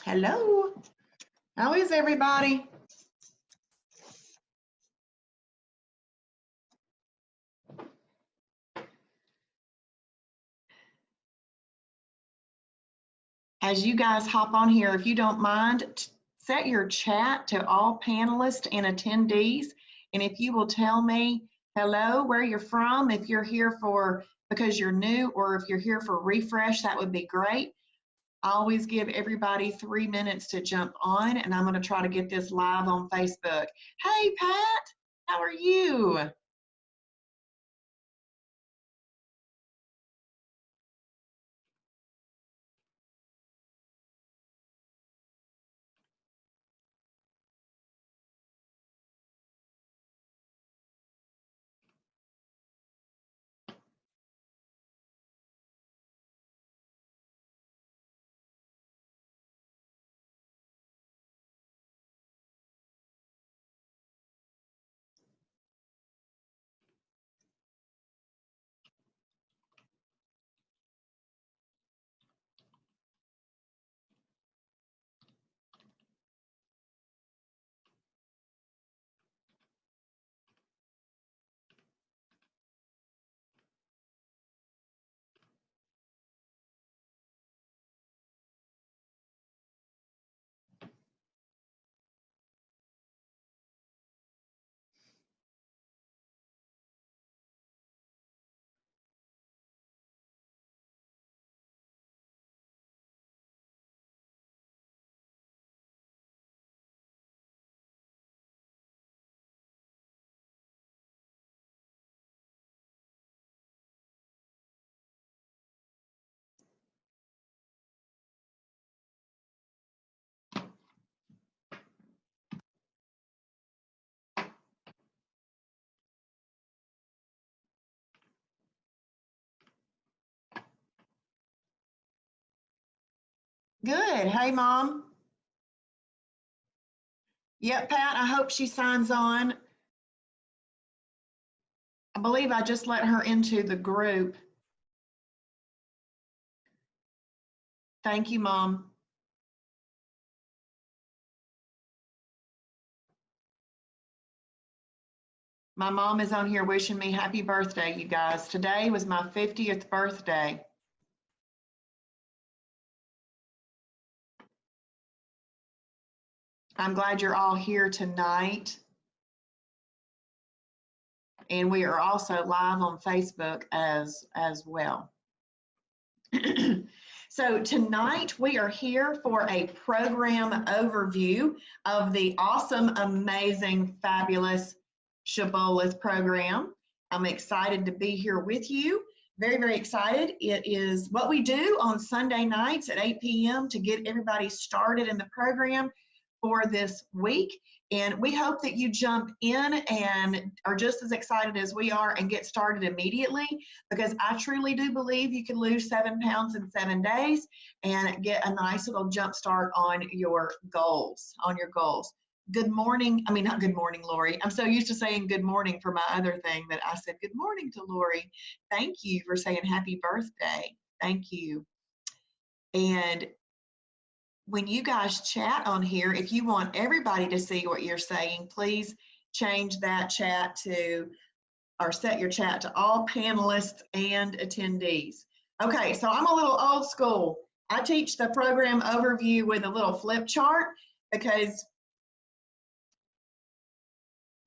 Hello, how is everybody? As you guys hop on here, if you don't mind, set your chat to all panelists and attendees. And if you will tell me hello, where you're from, if you're here for because you're new or if you're here for refresh, that would be great. I always give everybody 3 minutes to jump on, and I'm going to try to get this live on Facebook. Hey, Pat, how are you? Good. Hey, Mom. Yep, Pat, I hope she signs on. I believe I just let her into the group. Thank you, Mom. My mom is on here wishing me happy birthday, you guys. Today was my 50th birthday. I'm glad you're all here tonight. And we are also live on Facebook as well. So tonight we are here for a program overview of the awesome, amazing, fabulous Shibboleth program. I'm excited to be here with you. Very, very excited. It is what we do on Sunday nights at 8 p.m. to get everybody started in the program for this week. And we hope that you jump in and are just as excited as we are and get started immediately, because I truly do believe you can lose 7 pounds in 7 days and get a nice little jump start on your goals, Good morning. I mean, not good morning, Lori. I'm so used to saying good morning for my other thing that I said good morning to Lori. Thank you for saying happy birthday. Thank you. And when you guys chat on here, if you want everybody to see what you're saying, please change that chat to, or set your chat to all panelists and attendees. Okay, so I'm a little old school. I teach the program overview with a little flip chart because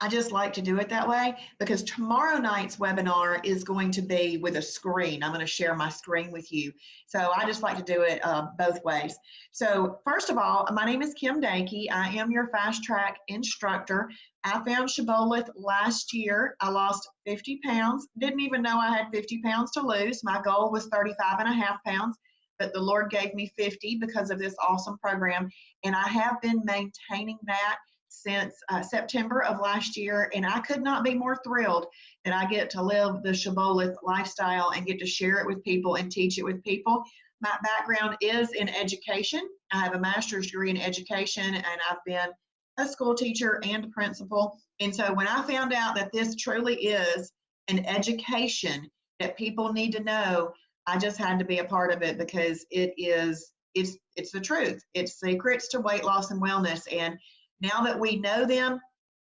I just like to do it that way, because tomorrow night's webinar is going to be with a screen. I'm going to share my screen with you. So I just like to do it both ways. So first of all, my name is Kim Dankey. I am your fast track instructor. I found Shibboleth last year. I lost 50 pounds. Didn't even know I had 50 pounds to lose. My goal was 35.5 pounds, but the Lord gave me 50 because of this awesome program. And I have been maintaining that since September of last year, and I could not be more thrilled that I get to live the Shibboleth lifestyle and get to share it with people and teach it with people. My background is in education. I have a master's degree in education, and I've been a school teacher and a principal. And so when I found out that this truly is an education that people need to know, I just had to be a part of it because it's the truth. It's secrets to weight loss and wellness. And now that we know them,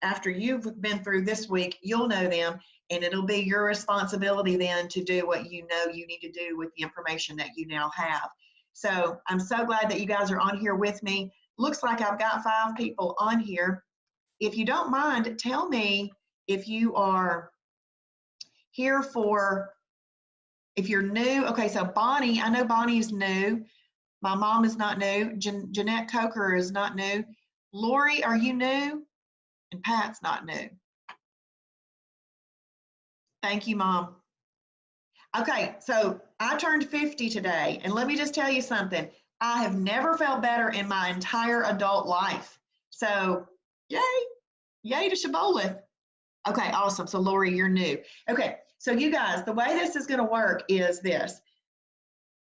after you've been through this week, you'll know them, and it'll be your responsibility then to do what you know you need to do with the information that you now have. So I'm so glad that you guys are on here with me. Looks like I've got 5 people on here. If you don't mind, tell me if you are here for, if you're new. Okay, so Bonnie, I know Bonnie's new. My mom is not new. Jeanette Coker is not new. Lori, are you new? And Pat's not new. Thank you, Mom. Okay, so I turned 50 today, and let me just tell you something. I have never felt better in my entire adult life. So, yay to Shibboleth. Okay, awesome. So, Lori, you're new. Okay, so you guys, the way this is going to work is this.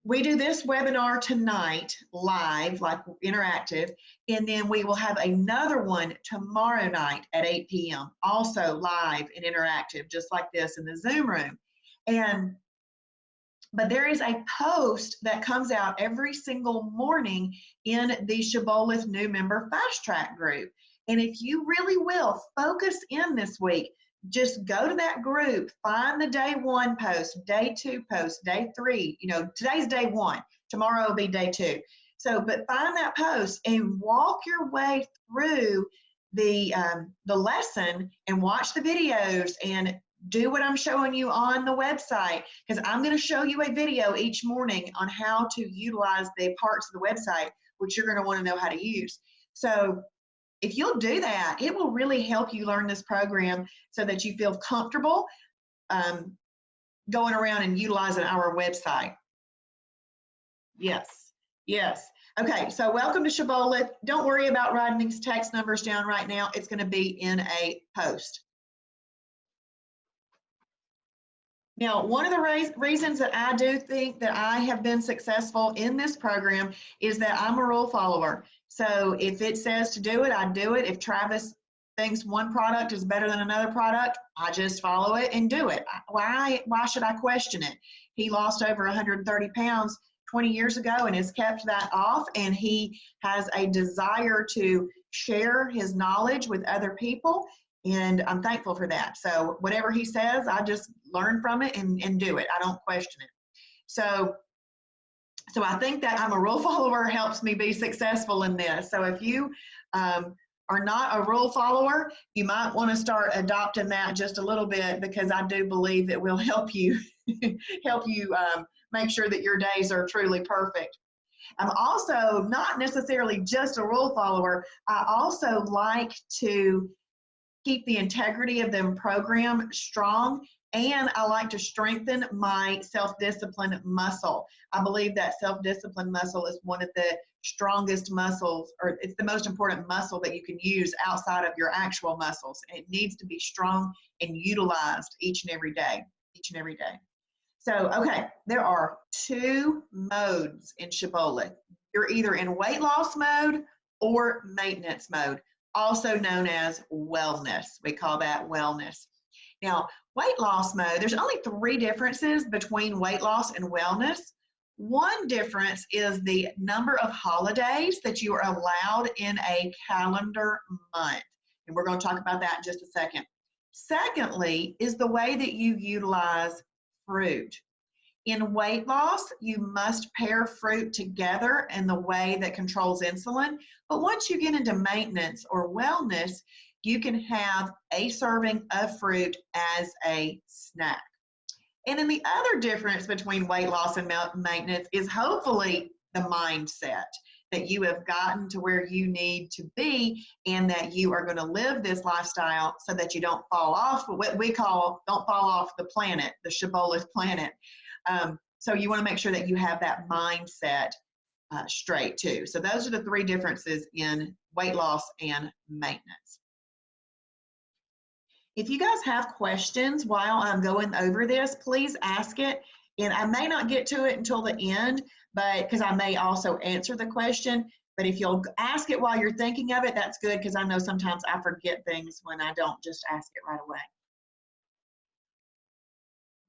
We do this webinar tonight, live, like interactive, and then we will have another one tomorrow night at 8 p.m., also live and interactive, just like this in the Zoom room. But there is a post that comes out every single morning in the Shibboleth new member fast track group. And if you really will focus in this week, just go to that group, find the day 1 post, day 2 post, day 3. You know, today's day 1, tomorrow will be day 2. So, but find that post and walk your way through the lesson and watch the videos and do what I'm showing you on the website, because I'm going to show you a video each morning on how to utilize the parts of the website, which you're going to want to know how to use. So if you'll do that, it will really help you learn this program so that you feel comfortable going around and utilizing our website. Yes. Okay, so welcome to Shibboleth. Don't worry about writing these text numbers down right now. It's going to be in a post. Now, one of the reasons that I do think that I have been successful in this program is that I'm a rule follower. So if it says to do it, I do it. If Travis thinks one product is better than another product, I just follow it and do it. Why should I question it? He lost over 130 pounds 20 years ago and has kept that off, and he has a desire to share his knowledge with other people. And I'm thankful for that. So whatever he says, I just learn from it and do it. I don't question it. So I think that I'm a rule follower helps me be successful in this. So if you are not a rule follower, you might want to start adopting that just a little bit, because I do believe it will help you make sure that your days are truly perfect. I'm also not necessarily just a rule follower. I also like to keep the integrity of the program strong, and I like to strengthen my self-discipline muscle. I believe that self-discipline muscle is one of the strongest muscles, or it's the most important muscle that you can use outside of your actual muscles. And it needs to be strong and utilized each and every day. So, okay, there are 2 modes in Shibboleth. You're either in weight loss mode or maintenance mode, also known as wellness. We call that wellness. Now, weight loss mode, there's only 3 differences between weight loss and wellness. One difference is the number of holidays that you are allowed in a calendar month. And we're going to talk about that in just a second. Secondly is the way that you utilize fruit. In weight loss, you must pair fruit together in the way that controls insulin. But once you get into maintenance or wellness, you can have a serving of fruit as a snack. And then the other difference between weight loss and maintenance is hopefully the mindset, that you have gotten to where you need to be, and that you are going to live this lifestyle so that you don't fall off what we call don't fall off the planet, the Shibboleth planet. So you want to make sure that you have that mindset straight too. So those are the 3 differences in weight loss and maintenance. If you guys have questions while I'm going over this, please ask it. And I may not get to it until the end, but because I may also answer the question. But if you'll ask it while you're thinking of it, that's good, because I know sometimes I forget things when I don't just ask it right away.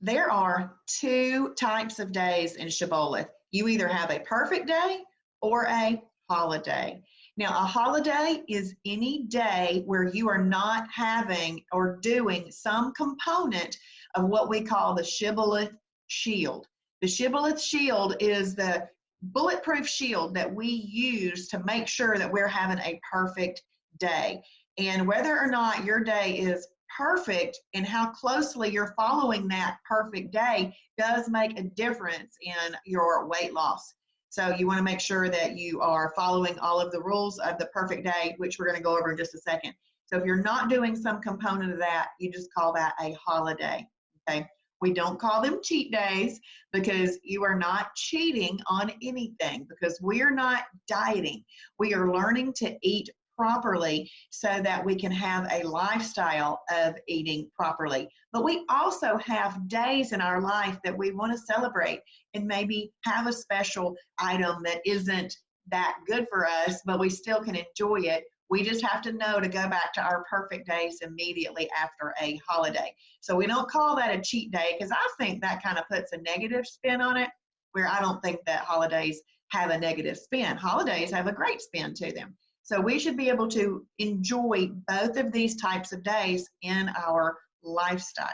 There are two types of days in Shibboleth. You either have a perfect day or a holiday. Now, a holiday is any day where you are not having or doing some component of what we call the Shibboleth shield. The Shibboleth shield is the bulletproof shield that we use to make sure that we're having a perfect day. And whether or not your day is perfect and how closely you're following that perfect day does make a difference in your weight loss. So you want to make sure that you are following all of the rules of the perfect day, which we're going to go over in just a second. So if you're not doing some component of that, you just call that a holiday, okay? We don't call them cheat days because you are not cheating on anything, because we are not dieting. We are learning to eat properly so that we can have a lifestyle of eating properly. But we also have days in our life that we want to celebrate and maybe have a special item that isn't that good for us, but we still can enjoy it. We just have to know to go back to our perfect days immediately after a holiday. So we don't call that a cheat day, because I think that kind of puts a negative spin on it, where I don't think that holidays have a negative spin. Holidays have a great spin to them. So we should be able to enjoy both of these types of days in our lifestyle.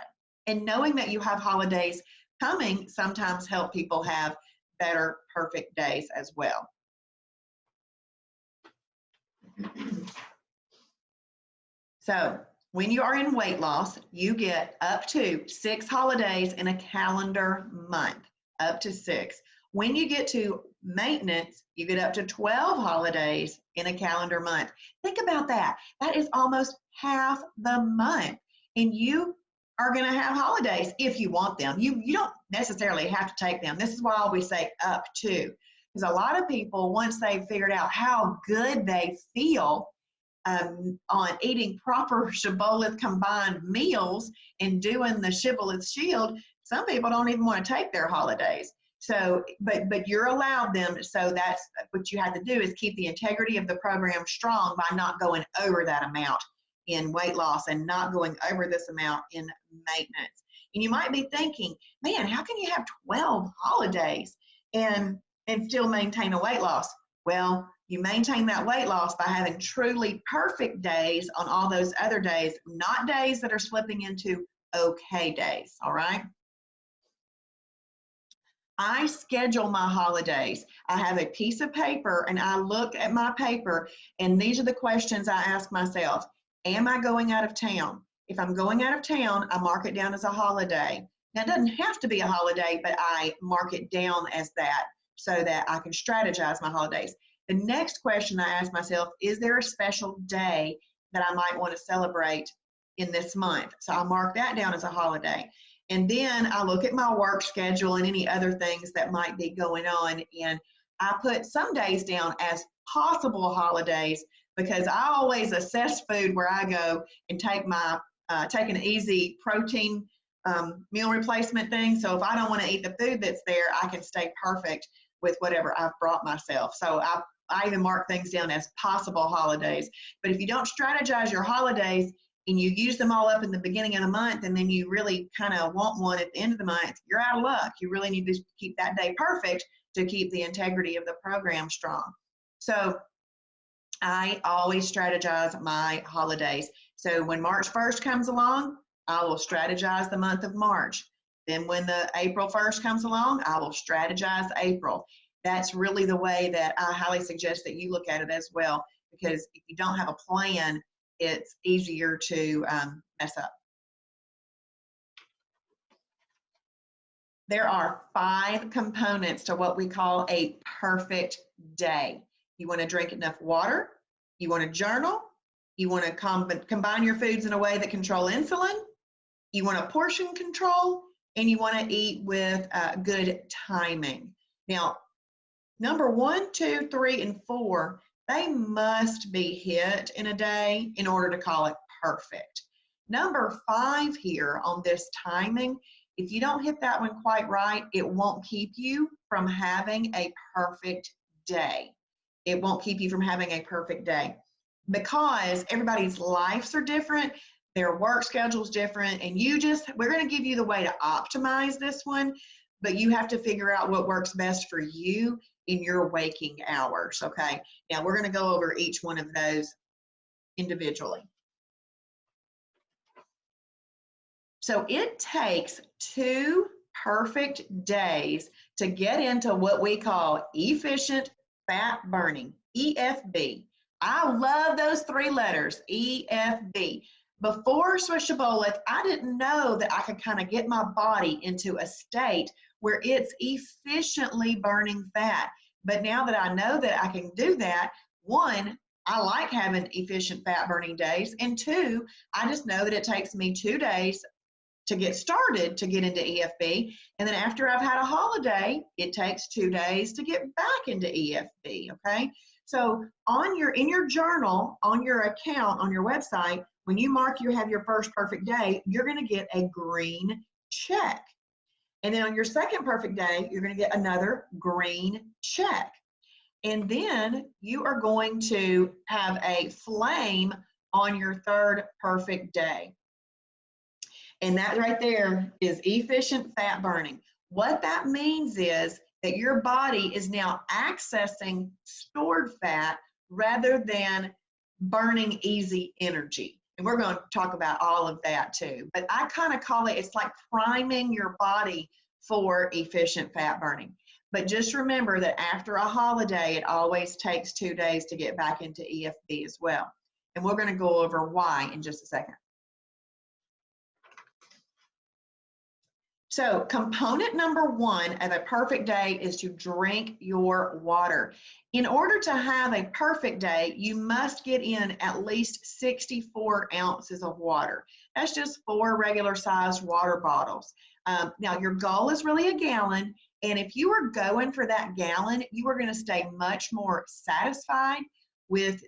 And knowing that you have holidays coming sometimes help people have better perfect days as well. So when you are in weight loss, you get up to 6 holidays in a calendar month, up to 6. When you get to maintenance, you get up to 12 holidays in a calendar month. Think about that. That is almost half the month. And you are going to have holidays if you want them. You don't necessarily have to take them. This is why I always say up to. Because a lot of people, once they've figured out how good they feel on eating proper Shibboleth combined meals and doing the Shibboleth shield, some people don't even want to take their holidays. So, but you're allowed them. So that's what you have to do, is keep the integrity of the program strong by not going over that amount in weight loss and not going over this amount in maintenance. And you might be thinking, man, how can you have 12 holidays and still maintain a weight loss? Well, you maintain that weight loss by having truly perfect days on all those other days, not days that are slipping into okay days, all right? I schedule my holidays. I have a piece of paper and I look at my paper, and these are the questions I ask myself. Am I going out of town? If I'm going out of town, I mark it down as a holiday. Now, it doesn't have to be a holiday, but I mark it down as that so that I can strategize my holidays. The next question I ask myself, is there a special day that I might want to celebrate in this month? So I mark that down as a holiday. And then I look at my work schedule and any other things that might be going on. And I put some days down as possible holidays, because I always assess food where I go and take an easy protein meal replacement thing. So if I don't want to eat the food that's there, I can stay perfect with whatever I've brought myself. So I even mark things down as possible holidays. But if you don't strategize your holidays, and you use them all up in the beginning of the month, and then you really kind of want one at the end of the month, you're out of luck. You really need to keep that day perfect to keep the integrity of the program strong. So I always strategize my holidays. So when March 1st comes along, I will strategize the month of March. Then when the April 1st comes along, I will strategize April. That's really the way that I highly suggest that you look at it as well, because if you don't have a plan, it's easier to mess up. There are 5 components to what we call a perfect day. You want to drink enough water, you want to journal, you want to combine your foods in a way that control insulin, you want to portion control, and you want to eat with good timing. Now, number 1, 2, 3, and 4, they must be hit in a day in order to call it perfect. Number 5 here on this timing, if you don't hit that one quite right, it won't keep you from having a perfect day. It won't keep you from having a perfect day, because everybody's lives are different. their work schedule's different, and we're going to give you the way to optimize this one, but you have to figure out what works best for you in your waking hours, okay? Now, we're going to go over each one of those individually. So it takes 2 perfect days to get into what we call efficient fat burning, EFB. I love those 3 letters, EFB. Before Swiss Shibboleth, I didn't know that I could kind of get my body into a state where it's efficiently burning fat. But now that I know that I can do that, 1, I like having efficient fat burning days, and 2, I just know that it takes me 2 days to get started to get into EFB, and then after I've had a holiday, it takes 2 days to get back into EFB, okay? So in your journal, on your account, on your website, when you mark you have your first perfect day, you're gonna get a green check. And then on your second perfect day, you're gonna get another green check. And then you are going to have a flame on your third perfect day. And that right there is efficient fat burning. What that means is that your body is now accessing stored fat rather than burning easy energy. And we're going to talk about all of that too. But I kind of call it, it's like priming your body for efficient fat burning. But just remember that after a holiday, it always takes 2 days to get back into EFB as well. And we're going to go over why in just a second. So component number 1 of a perfect day is to drink your water. In order to have a perfect day, you must get in at least 64 ounces of water. That's just 4 regular sized water bottles. Now your goal is really a gallon, and if you are going for that gallon, you are going to stay much more satisfied with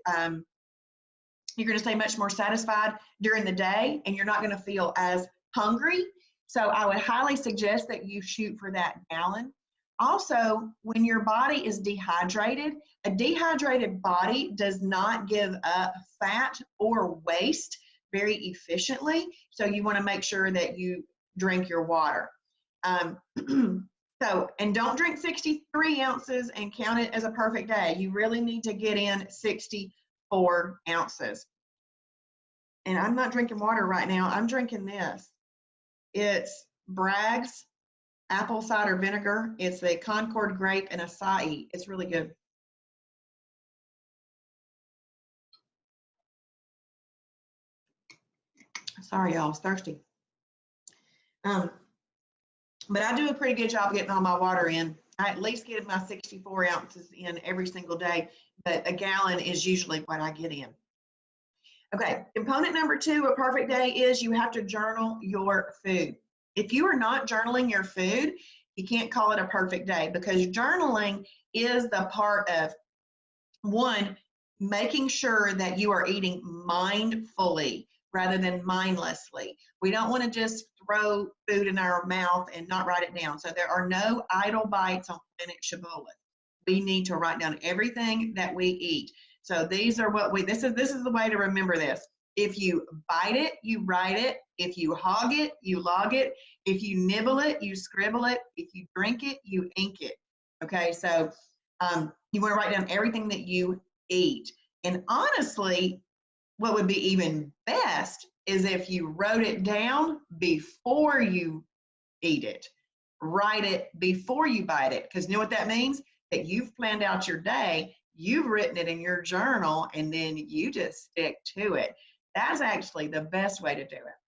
you're going to stay much more satisfied during the day, and you're not going to feel as hungry. So I would highly suggest that you shoot for that gallon. Also, when your body is dehydrated, a dehydrated body does not give up fat or waste very efficiently. So you want to make sure that you drink your water. And don't drink 63 ounces and count it as a perfect day. You really need to get in 64 ounces. And I'm not drinking water right now. I'm drinking this. It's Bragg's apple cider vinegar. It's the Concord grape and acai. It's really good. Sorry, y'all, I was thirsty. But I do a pretty good job getting all my water in. I at least get my 64 ounces in every single day, but a gallon is usually what I get in. Okay, component number 2 of a perfect day is you have to journal your food. If you are not journaling your food, you can't call it a perfect day, because journaling is the part of, 1, making sure that you are eating mindfully rather than mindlessly. We don't want to just throw food in our mouth and not write it down. So there are no idle bites on Planet Shibboleth. We need to write down everything that we eat. So these are what this is the way to remember this. If you bite it, you write it. If you hog it, you log it. If you nibble it, you scribble it. If you drink it, you ink it. Okay, so you want to write down everything that you eat. And honestly, what would be even best is if you wrote it down before you eat it. Write it before you bite it, because you know what that means? That you've planned out your day, you've written it in your journal, and then you just stick to it. That's actually the best way to do it.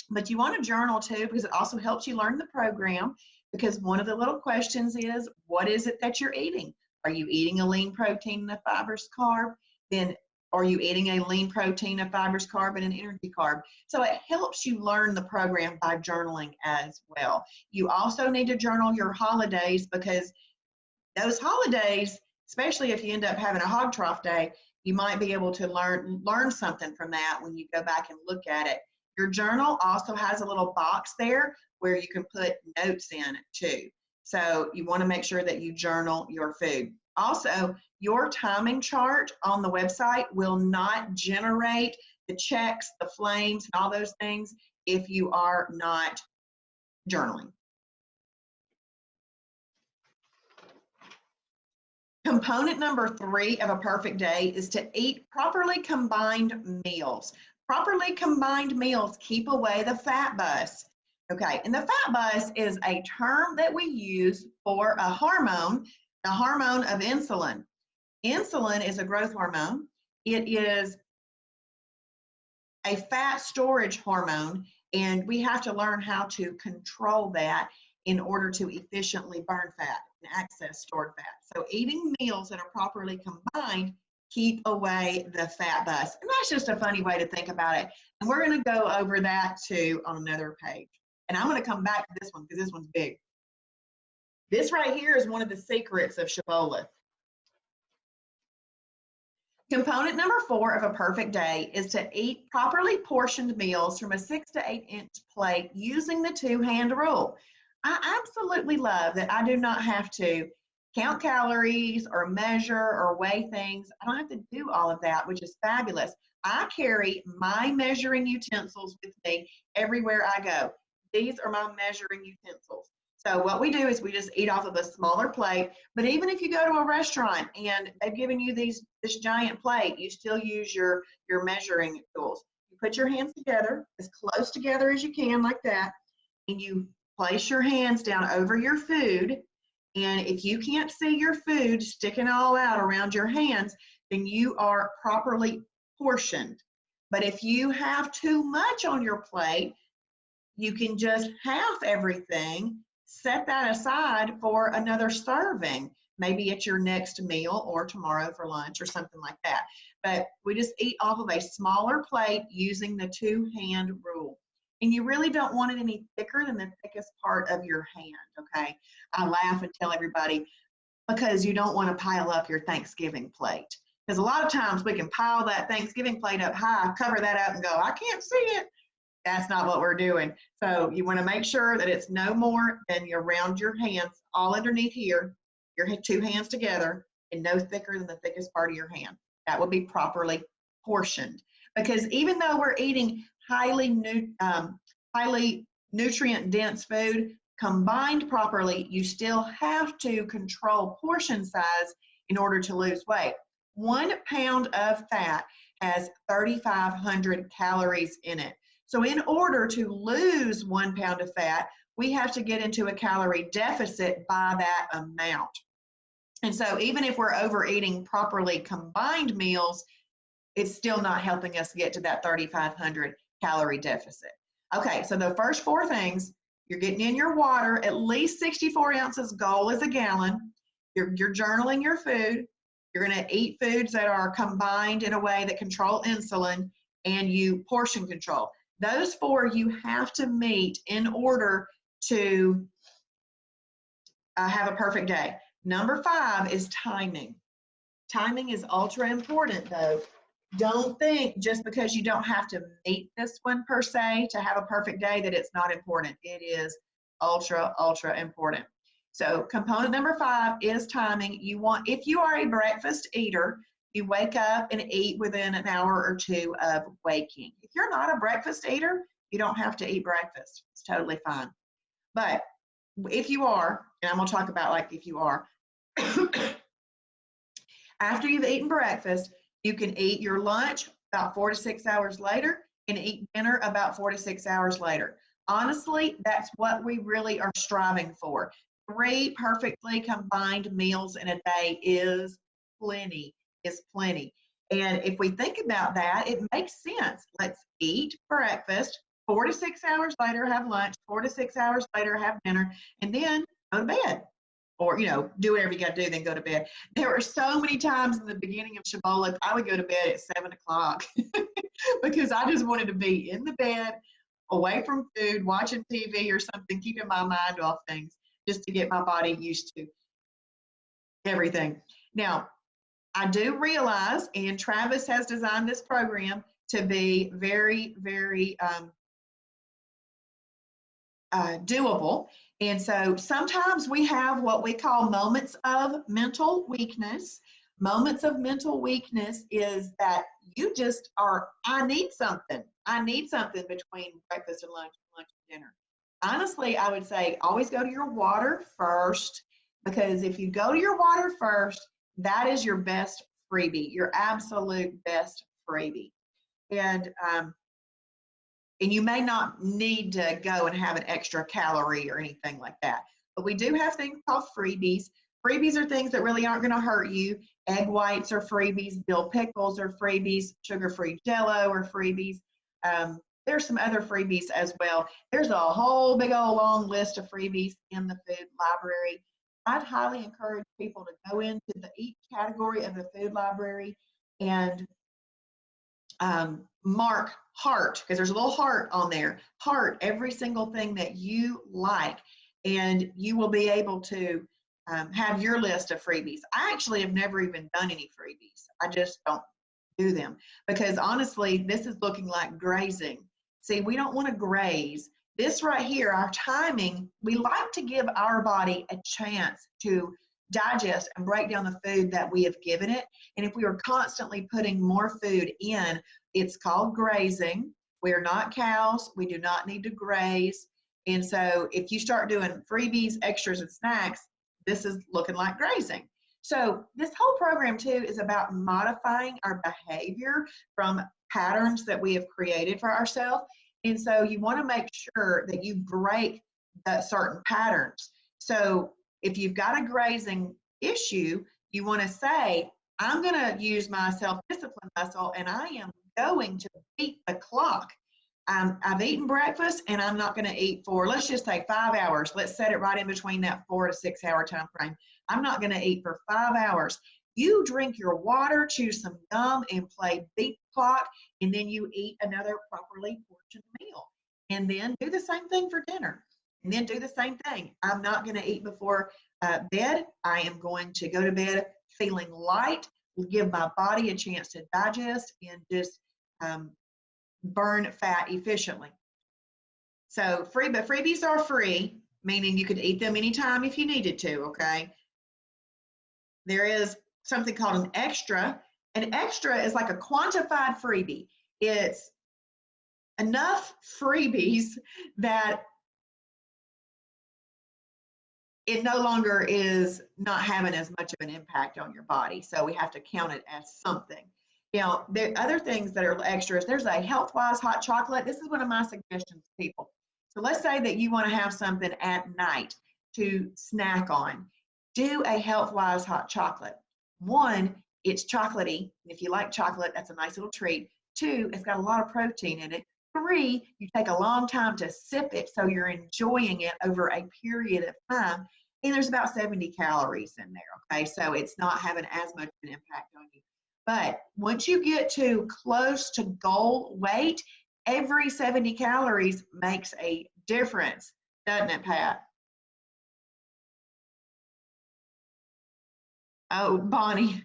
But you want to journal too, because it also helps you learn the program, because one of the little questions is, what is it that you're eating? Are you eating a lean protein and a fibrous carb? Then are you eating a lean protein, a fibrous carb, and an energy carb? So it helps you learn the program by journaling as well. You also need to journal your holidays, because those holidays, especially if you end up having a hog trough day, you might be able to learn something from that when you go back and look at it. Your journal also has a little box there where you can put notes in too. So you want to make sure that you journal your food. Also, your timing chart on the website will not generate the checks, the flames, and all those things if you are not journaling. Component number 3 of a perfect day is to eat properly combined meals. Properly combined meals keep away the fat bus. Okay, and the fat bus is a term that we use for a hormone, the hormone of insulin. Insulin is a growth hormone. It is a fat storage hormone, and we have to learn how to control that in order to efficiently burn fat and access stored fat. So eating meals that are properly combined keep away the fat bus. And that's just a funny way to think about it. And we're going to go over that too on another page. And I'm going to come back to this one because this one's big. This right here is one of the secrets of Shibboleth. Component number 4 of a perfect day is to eat properly portioned meals from a 6 to 8 inch plate using the 2-hand rule. I absolutely love that I do not have to count calories or measure or weigh things. I don't have to do all of that, which is fabulous. I carry my measuring utensils with me everywhere I go. These are my measuring utensils. So what we do is we just eat off of a smaller plate, but even if you go to a restaurant and they've given you this giant plate, you still use your measuring tools. You put your hands together, as close together as you can like that, and you place your hands down over your food. And if you can't see your food sticking all out around your hands, then you are properly portioned. But if you have too much on your plate, you can just half everything, set that aside for another serving, maybe at your next meal or tomorrow for lunch or something like that. But we just eat off of a smaller plate using the 2-hand rule. And you really don't want it any thicker than the thickest part of your hand, okay? I laugh and tell everybody because you don't want to pile up your Thanksgiving plate. Because a lot of times we can pile that Thanksgiving plate up high, cover that up and go, I can't see it. That's not what we're doing. So you want to make sure that it's no more than around your hands, all underneath here, your 2 hands together, and no thicker than the thickest part of your hand. That would be properly portioned. Because even though we're eating highly nutrient-dense food, combined properly, you still have to control portion size in order to lose weight. 1 pound of fat has 3,500 calories in it. So in order to lose 1 pound of fat, we have to get into a calorie deficit by that amount. And so even if we're overeating properly combined meals, it's still not helping us get to that 3,500 calorie deficit. Okay, so the first 4 things, you're getting in your water, at least 64 ounces, goal is a gallon. You're journaling your food. You're going to eat foods that are combined in a way that control insulin, and you portion control. Those 4 you have to meet in order to have a perfect day. Number 5 is timing. Timing is ultra important though. Don't think just because you don't have to meet this one per se to have a perfect day that it's not important. It is ultra, ultra important. So component number 5 is timing. If you are a breakfast eater, you wake up and eat within an hour or 2 of waking. If you're not a breakfast eater, you don't have to eat breakfast. It's totally fine. But if you are, and I'm going to talk about like if you are, after you've eaten breakfast, you can eat your lunch about 4 to 6 hours later and eat dinner about 4 to 6 hours later. Honestly, that's what we really are striving for. 3 perfectly combined meals in a day is plenty. And if we think about that, it makes sense. Let's eat breakfast, 4 to 6 hours later have lunch, 4 to 6 hours later have dinner, and then go to bed. Or, do whatever you got to do, then go to bed. There were so many times in the beginning of Shibboleth, I would go to bed at 7 o'clock because I just wanted to be in the bed, away from food, watching TV or something, keeping my mind off things, just to get my body used to everything. Now, I do realize, and Travis has designed this program to be very, very doable. And so sometimes we have what we call moments of mental weakness. Moments of mental weakness is that you just are, I need something. I need something between breakfast and lunch and dinner. Honestly, I would say always go to your water first, because if you go to your water first, that is your best freebie, your absolute best freebie. And you may not need to go and have an extra calorie or anything like that. But we do have things called freebies. Freebies are things that really aren't going to hurt you. Egg whites are freebies. Dill pickles are freebies. Sugar-free Jell-O are freebies. There's some other freebies as well. There's a whole big old long list of freebies in the food library. I'd highly encourage people to go into each category of the food library and mark heart, because there's a little heart on there. Heart every single thing that you like, and you will be able to have your list of freebies. I actually have never even done any freebies. I just don't do them, because honestly, this is looking like grazing. See, we don't want to graze. This right here, our timing, we like to give our body a chance to digest and break down the food that we have given it. And if we are constantly putting more food in, it's called grazing. We are not cows. We do not need to graze. And so if you start doing freebies, extras, and snacks, this is looking like grazing. So this whole program too is about modifying our behavior from patterns that we have created for ourselves. And so you want to make sure that you break certain patterns. So if you've got a grazing issue, you want to say, I'm going to use my self-discipline muscle, and I am going to beat the clock. I've eaten breakfast, and I'm not going to eat for, let's just say 5 hours. Let's set it right in between that 4 to 6 hour time frame. I'm not going to eat for 5 hours. You drink your water, chew some gum, and play beat the clock, and then you eat another properly portioned meal. And then do the same thing for dinner. And then do the same thing. I'm not going to eat before bed. I am going to go to bed feeling light, give my body a chance to digest and just burn fat efficiently. So freebies are free, meaning you could eat them anytime if you needed to, okay? There is something called an extra. An extra is like a quantified freebie. It's enough freebies that it no longer is not having as much of an impact on your body. So we have to count it as something. Now, there are other things that are extras. There's a Healthwise hot chocolate. This is one of my suggestions to people. So let's say that you want to have something at night to snack on. Do a Healthwise hot chocolate. One, it's chocolatey. If you like chocolate, that's a nice little treat. Two, it's got a lot of protein in it. Three, you take a long time to sip it, so you're enjoying it over a period of time. And there's about 70 calories in there, okay? So it's not having as much of an impact on you. But once you get to close to goal weight, every 70 calories makes a difference, doesn't it, Pat? Oh, Bonnie.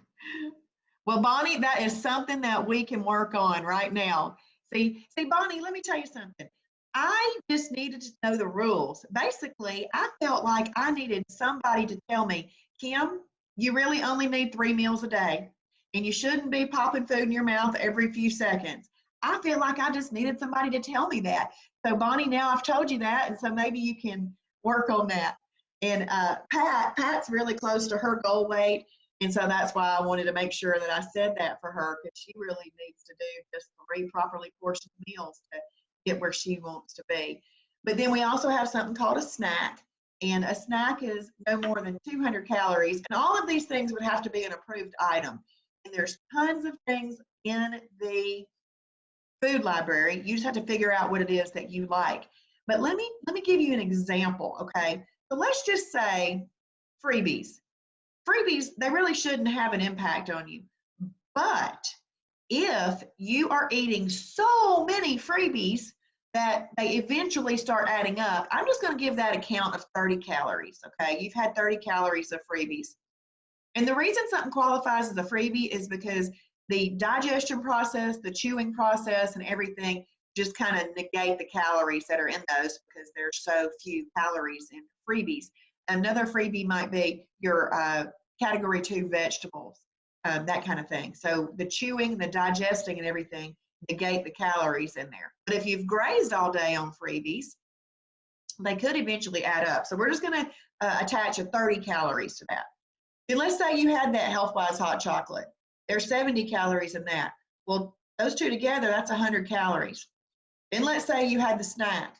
Well, Bonnie, that is something that we can work on right now. See, Bonnie, let me tell you something. I just needed to know the rules. Basically, I felt like I needed somebody to tell me, Kim, you really only need 3 meals a day, and you shouldn't be popping food in your mouth every few seconds. I feel like I just needed somebody to tell me that. So, Bonnie, now I've told you that, and so maybe you can work on that. And Pat's really close to her goal weight. And so that's why I wanted to make sure that I said that for her, because she really needs to do just 3 properly portioned meals to get where she wants to be. But then we also have something called a snack. And a snack is no more than 200 calories. And all of these things would have to be an approved item. And there's tons of things in the food library. You just have to figure out what it is that you like. But let me give you an example, okay? So let's just say freebies. Freebies, they really shouldn't have an impact on you. But if you are eating so many freebies that they eventually start adding up, I'm just going to give that a count of 30 calories, okay? You've had 30 calories of freebies. And the reason something qualifies as a freebie is because the digestion process, the chewing process, and everything just kind of negate the calories that are in those, because there's so few calories in freebies. Another freebie might be your category 2 vegetables. that kind of thing. So the chewing, the digesting and everything negate the calories in there. But if you've grazed all day on freebies, they could eventually add up. So we're just gonna attach a 30 calories to that. Then let's say you had that Healthwise hot chocolate. There's 70 calories in that. Well, those two together, that's 100 calories. Then let's say you had the snack,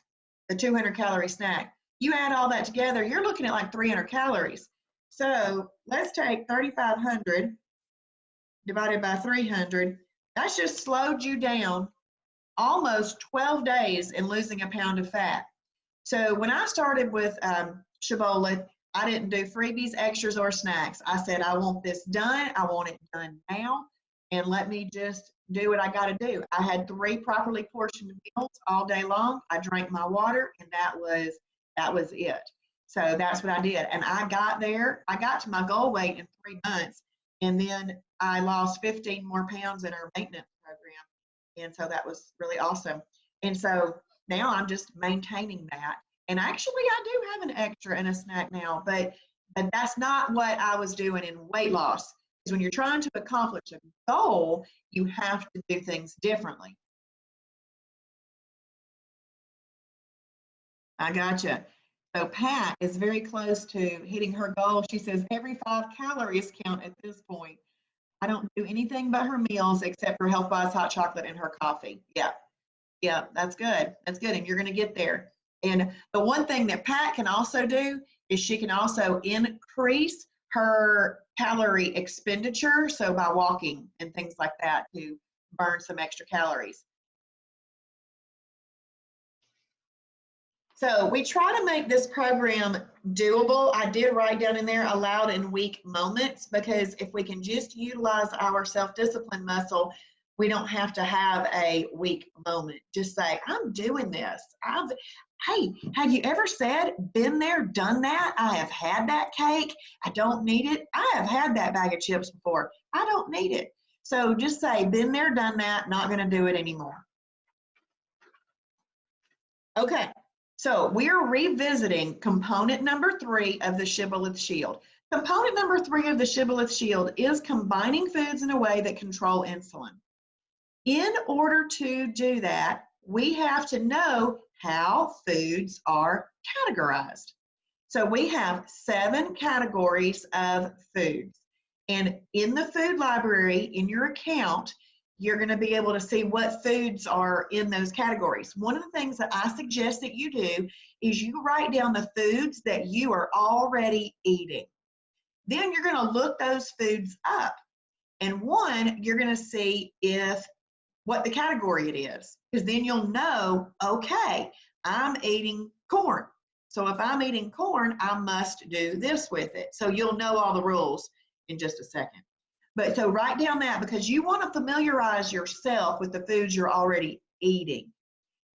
the 200 calorie snack. You add all that together, you're looking at like 300 calories. So let's take 3,500 divided by 300. That's just slowed you down almost 12 days in losing a pound of fat. So when I started with Shibboleth, I didn't do freebies, extras, or snacks. I said, I want this done. I want it done now. And let me just do what I got to do. I had 3 properly portioned meals all day long. I drank my water, and that was it. So that's what I did. And I got there. I got to my goal weight in 3 months. And then I lost 15 more pounds in our maintenance program. And so that was really awesome. And so now I'm just maintaining that. And actually, I do have an extra and a snack now, but that's not what I was doing in weight loss. Because when you're trying to accomplish a goal, you have to do things differently. I gotcha. So Pat is very close to hitting her goal. She says every 5 calories count at this point. I don't do anything but her meals except for Healthwise hot chocolate and her coffee. Yeah. Yeah, that's good. That's good. And you're going to get there. And the one thing that Pat can also do is she can also increase her calorie expenditure. So by walking and things like that to burn some extra calories. So we try to make this program doable. I did write down in there allowed in weak moments, because if we can just utilize our self-discipline muscle, we don't have to have a weak moment. Just say, I'm doing this. Hey, have you ever said, been there, done that? I have had that cake. I don't need it. I have had that bag of chips before. I don't need it. So just say, been there, done that, not going to do it anymore. Okay. So we're revisiting component number 3 of the Shibboleth Shield. Component number 3 of the Shibboleth Shield is combining foods in a way that control insulin. In order to do that, we have to know how foods are categorized. So we have 7 categories of foods. And in the food library, in your account, you're going to be able to see what foods are in those categories. One of the things that I suggest that you do is you write down the foods that you are already eating. Then you're going to look those foods up. And one, you're going to see what the category it is, because then you'll know, okay, I'm eating corn. So if I'm eating corn, I must do this with it. So you'll know all the rules in just a second. But so write down that, because you want to familiarize yourself with the foods you're already eating.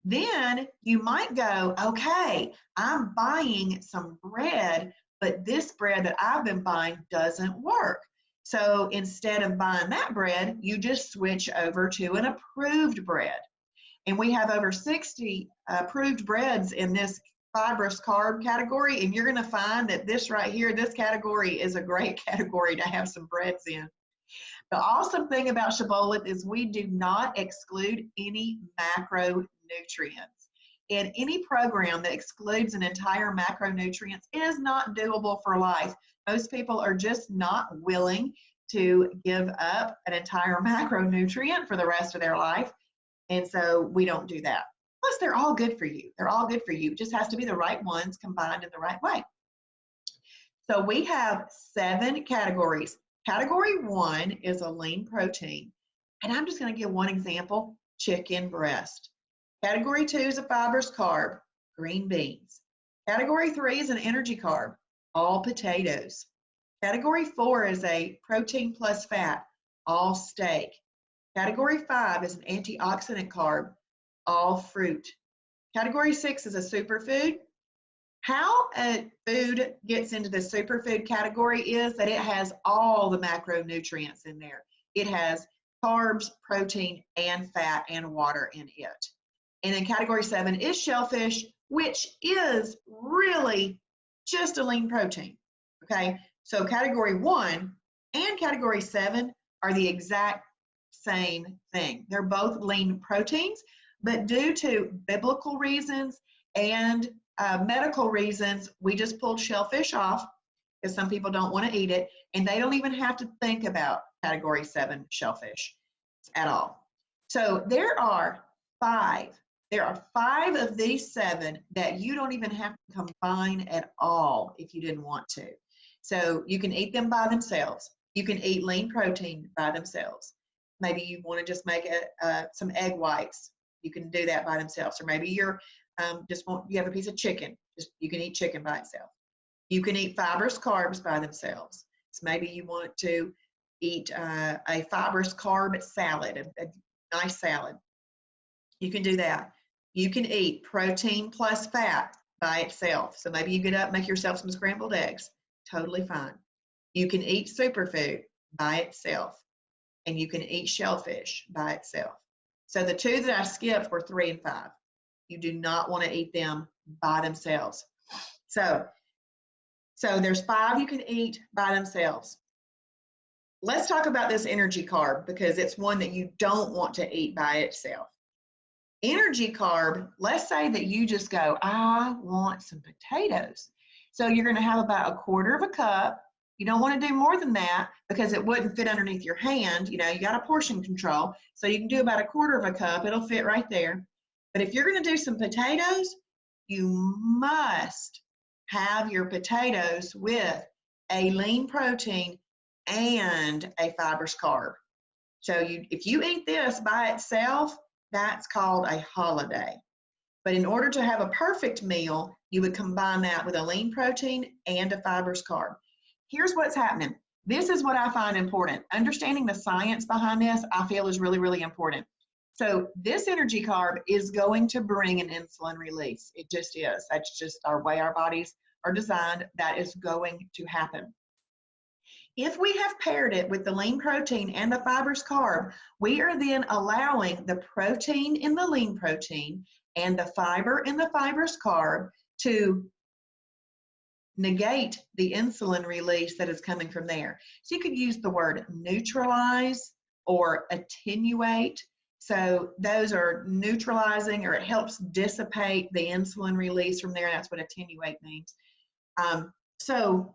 Then you might go, okay, I'm buying some bread, but this bread that I've been buying doesn't work. So instead of buying that bread, you just switch over to an approved bread. And we have over 60 approved breads in this fibrous carb category. And you're going to find that this right here, this category is a great category to have some breads in. The awesome thing about Shibboleth is we do not exclude any macronutrients. And any program that excludes an entire macronutrients is not doable for life. Most people are just not willing to give up an entire macronutrient for the rest of their life. And so we don't do that. Plus, they're all good for you. They're all good for you. It just has to be the right ones combined in the right way. So we have 7 categories. Category 1 is a lean protein. And I'm just going to give one example, chicken breast. Category 2 is a fibrous carb, green beans. Category 3 is an energy carb, all potatoes. Category 4 is a protein plus fat, all steak. Category 5 is an antioxidant carb, all fruit. Category 6 is a superfood. How a food gets into the superfood category is that it has all the macronutrients in there. It has carbs, protein, and fat and water in it. And then category 7 is shellfish, which is really just a lean protein. Okay, so category 1 and category 7 are the exact same thing. They're both lean proteins, but due to biblical reasons and medical reasons, we just pulled shellfish off because some people don't want to eat it, and they don't even have to think about category 7 shellfish at all. So there are 5. There are 5 of these 7 that you don't even have to combine at all if you didn't want to. So you can eat them by themselves. You can eat lean protein by themselves. Maybe you want to just make some egg whites. You can do that by themselves. Or maybe you're you have a piece of chicken. You can eat chicken by itself. You can eat fibrous carbs by themselves. So maybe you want to eat a fibrous carb salad, a nice salad. You can do that. You can eat protein plus fat by itself. So maybe you get up, make yourself some scrambled eggs. Totally fine. You can eat superfood by itself, and you can eat shellfish by itself. So the 2 that I skipped were 3 and 5. You do not want to eat them by themselves. So there's 5 you can eat by themselves. Let's talk about this energy carb because it's one that you don't want to eat by itself. Energy carb, let's say that you just go, I want some potatoes. So you're going to have about 1/4 cup. You don't want to do more than that because it wouldn't fit underneath your hand. You got a portion control. So you can do about 1/4 cup. It'll fit right there. But if you're going to do some potatoes, you must have your potatoes with a lean protein and a fibrous carb. So if you eat this by itself, that's called a holiday. But in order to have a perfect meal, you would combine that with a lean protein and a fibrous carb. Here's what's happening. This is what I find important. Understanding the science behind this, I feel is really, really important. So this energy carb is going to bring an insulin release. It just is. That's just our way our bodies are designed. That is going to happen. If we have paired it with the lean protein and the fibrous carb, we are then allowing the protein in the lean protein and the fiber in the fibrous carb to negate the insulin release that is coming from there. So you could use the word neutralize or attenuate. So those are neutralizing, or it helps dissipate the insulin release from there. That's what attenuate means. So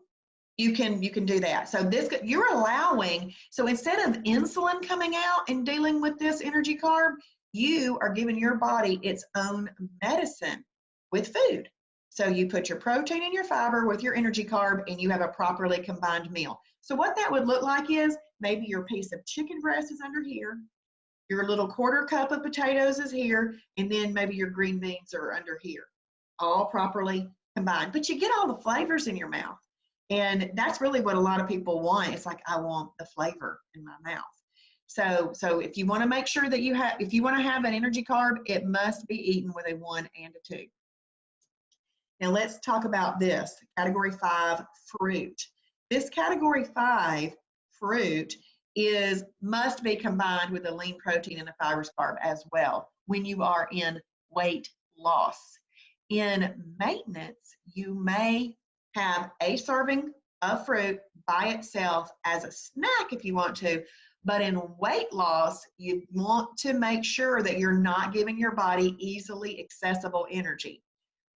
you can do that. So you're allowing, so instead of insulin coming out and dealing with this energy carb, you are giving your body its own medicine with food. So you put your protein and your fiber with your energy carb, and you have a properly combined meal. So what that would look like is maybe your piece of chicken breast is under here, your little 1/4 cup of potatoes is here, and then maybe your green beans are under here, all properly combined. But you get all the flavors in your mouth. And that's really what a lot of people want. It's like, I want the flavor in my mouth. So if you want to make sure that if you want to have an energy carb, it must be eaten with a 1 and a 2. Now let's talk about this, category 5, fruit. This category 5 fruit must be combined with a lean protein and a fibrous carb as well when you are in weight loss. In maintenance, you may have a serving of fruit by itself as a snack if you want to, but in weight loss, you want to make sure that you're not giving your body easily accessible energy.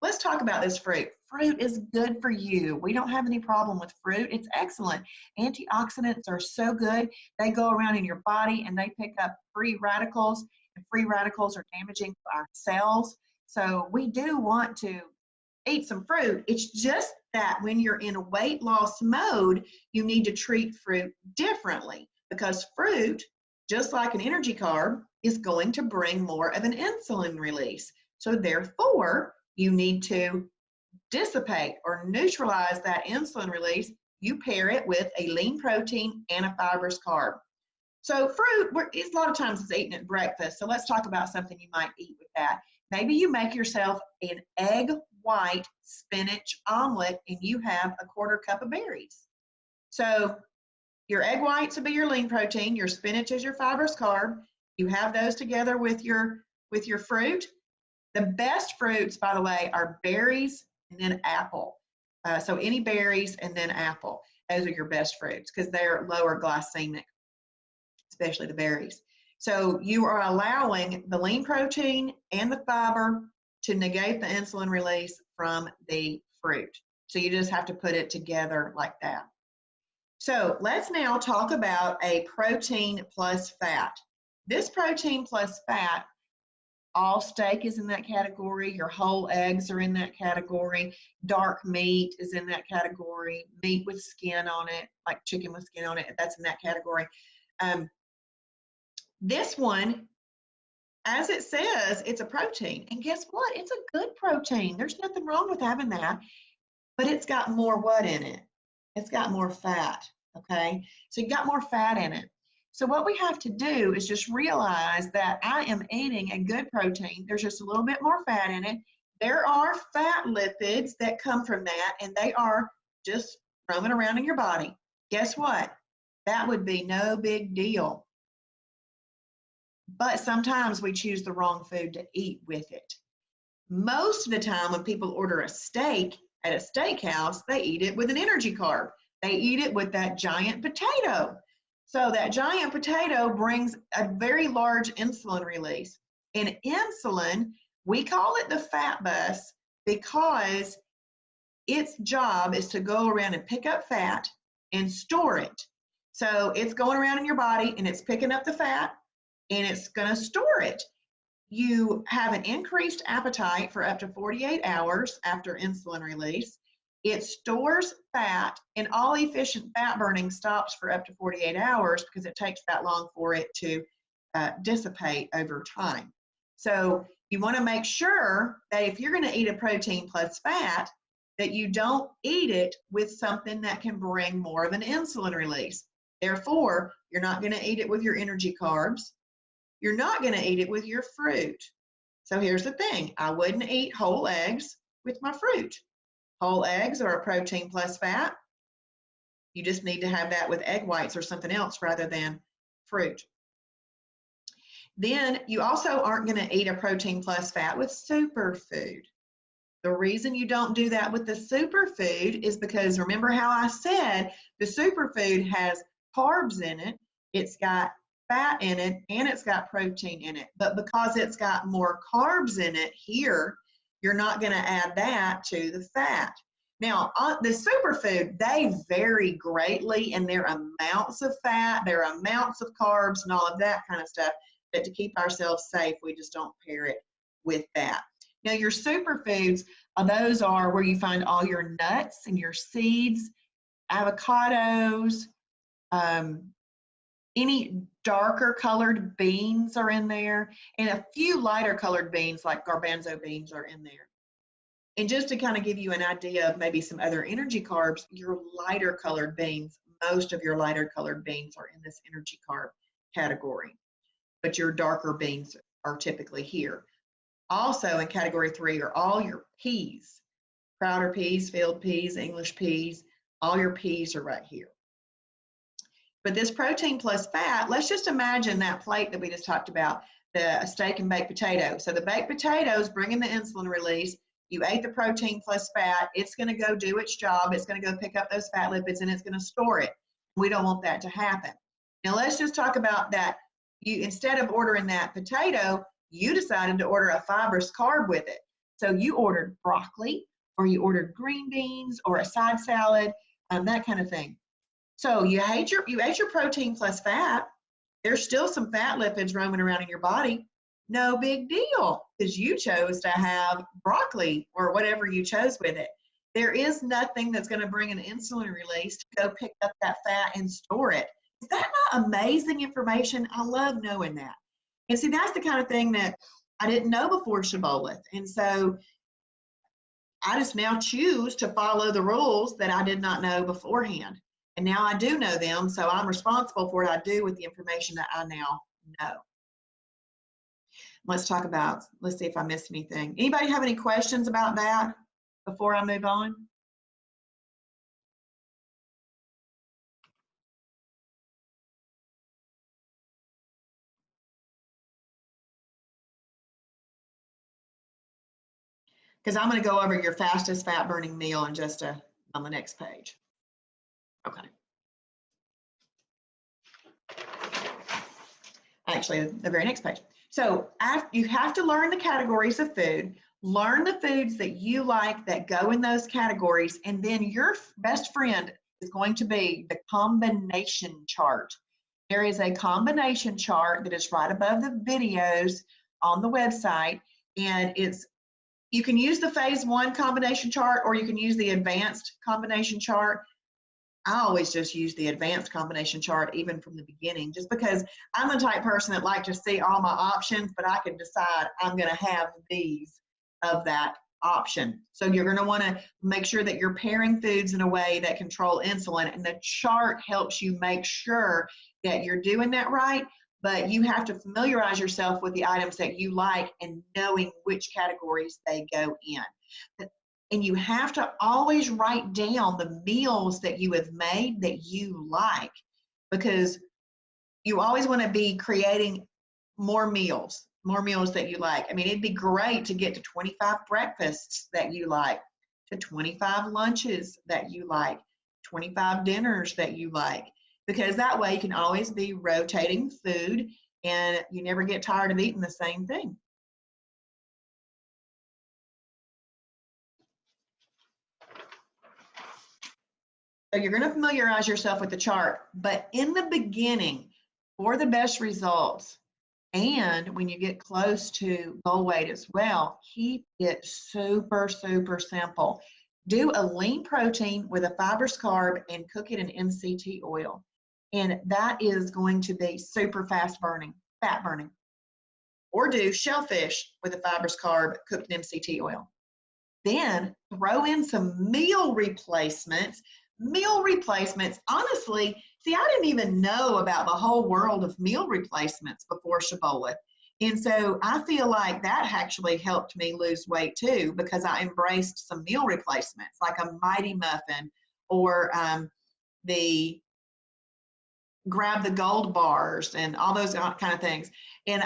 Let's talk about this fruit. Fruit is good for you. We don't have any problem with fruit. It's excellent. Antioxidants are so good. They go around in your body and they pick up free radicals, and free radicals are damaging to our cells. So we do want to eat some fruit. It's just that when you're in a weight loss mode, you need to treat fruit differently, because fruit, just like an energy carb, is going to bring more of an insulin release. So therefore, you need to dissipate or neutralize that insulin release. You pair it with a lean protein and a fibrous carb. So fruit, a lot of times it's eaten at breakfast. So let's talk about something you might eat with that. Maybe you make yourself an egg white spinach omelet and you have a 1/4 cup of berries. So your egg whites would be your lean protein, your spinach is your fibrous carb. You have those together with your fruit. The best fruits, by the way, are berries and then apple. So any berries and then apple. Those are your best fruits because they're lower glycemic. especially the berries. So you are allowing the lean protein and the fiber to negate the insulin release from the fruit. So you just have to put it together like that. So let's now talk about a protein plus fat. This protein plus fat, all steak is in that category, your whole eggs are in that category, dark meat is in that category, meat with skin on it, like chicken with skin on it, that's in that category. This one, as it says, it's a protein. And guess what? It's a good protein. There's nothing wrong with having that, but it's got more what in it? It's got more fat, okay? So you got more fat in it. So what we have to do is just realize that I am eating a good protein. There's just a little bit more fat in it. There are fat lipids that come from that, and they are just roaming around in your body. Guess what? That would be no big deal. But sometimes we choose the wrong food to eat with it. Most of the time when people order a steak at a steakhouse, they eat it with an energy carb. They eat it with that giant potato. So that giant potato brings a very large insulin release. And insulin, we call it the fat bus because its job is to go around and pick up fat and store it. So it's going around in your body and it's picking up the fat and it's going to store it. You have an increased appetite for up to 48 hours after insulin release. It stores fat, and all efficient fat burning stops for up to 48 hours because it takes that long for it to dissipate over time. So you want to make sure that if you're going to eat a protein plus fat, that you don't eat it with something that can bring more of an insulin release. Therefore, you're not going to eat it with your energy carbs. You're not going to eat it with your fruit. So here's the thing. I wouldn't eat whole eggs with my fruit. Whole eggs are a protein plus fat. You just need to have that with egg whites or something else rather than fruit. Then you also aren't going to eat a protein plus fat with superfood. The reason you don't do that with the superfood is because remember how I said the superfood has carbs in it, it's got fat in it, and it's got protein in it. But because it's got more carbs in it here, you're not going to add that to the fat. Now, the superfood, they vary greatly in their amounts of fat, their amounts of carbs, and all of that kind of stuff. But to keep ourselves safe, we just don't pair it with that. Now, your superfoods, those are where you find all your nuts and your seeds, avocados, any darker colored beans are in there, and a few lighter colored beans like garbanzo beans are in there. And just to kind of give you an idea of maybe some other energy carbs, your lighter colored beans, most of your lighter colored beans are in this energy carb category, but your darker beans are typically here. Also in category 3 are all your peas, Crowder peas, field peas, English peas, all your peas are right here. But this protein plus fat, let's just imagine that plate that we just talked about, the steak and baked potato. So the baked potatoes bringing the insulin release, you ate the protein plus fat, it's going to go do its job, it's going to go pick up those fat lipids and it's going to store it. We don't want that to happen. Now let's just talk about that. You, instead of ordering that potato, you decided to order a fibrous carb with it. So you ordered broccoli, or you ordered green beans, or a side salad, that kind of thing. So you ate your protein plus fat. There's still some fat lipids roaming around in your body. No big deal, because you chose to have broccoli or whatever you chose with it. There is nothing that's going to bring an insulin release to go pick up that fat and store it. Is that not amazing information? I love knowing that. And see, that's the kind of thing that I didn't know before Shibboleth. And so I just now choose to follow the rules that I did not know beforehand. And now I do know them, so I'm responsible for what I do with the information that I now know. Let's talk about, let's see if I missed anything. Anybody have any questions about that before I move on? Because I'm going to go over your fastest fat burning meal in just on the next page. Okay. actually the very next page. So you have to learn the categories of food, learn the foods that you like that go in those categories, and then your best friend is going to be the combination chart. There is a combination chart that is right above the videos on the website, and you can use the phase 1 combination chart, or you can use the advanced combination chart. I always just use the advanced combination chart even from the beginning, just because I'm the type person that like to see all my options, but I can decide I'm going to have these of that option. So you're going to want to make sure that you're pairing foods in a way that control insulin, and the chart helps you make sure that you're doing that right, but you have to familiarize yourself with the items that you like and knowing which categories they go in. And you have to always write down the meals that you have made that you like, because you always want to be creating more meals that you like. I mean, it'd be great to get to 25 breakfasts that you like, to 25 lunches that you like, 25 dinners that you like, because that way you can always be rotating food and you never get tired of eating the same thing. So you're going to familiarize yourself with the chart, but in the beginning, for the best results, and when you get close to goal weight as well, keep it super, super simple. Do a lean protein with a fibrous carb and cook it in MCT oil. And that is going to be super fat burning. Or do shellfish with a fibrous carb cooked in MCT oil. Then throw in some meal replacements. Honestly, see, I didn't even know about the whole world of meal replacements before Shibboleth. And so I feel like that actually helped me lose weight too, because I embraced some meal replacements like a Mighty Muffin, or the Grab the Gold bars and all those kind of things. And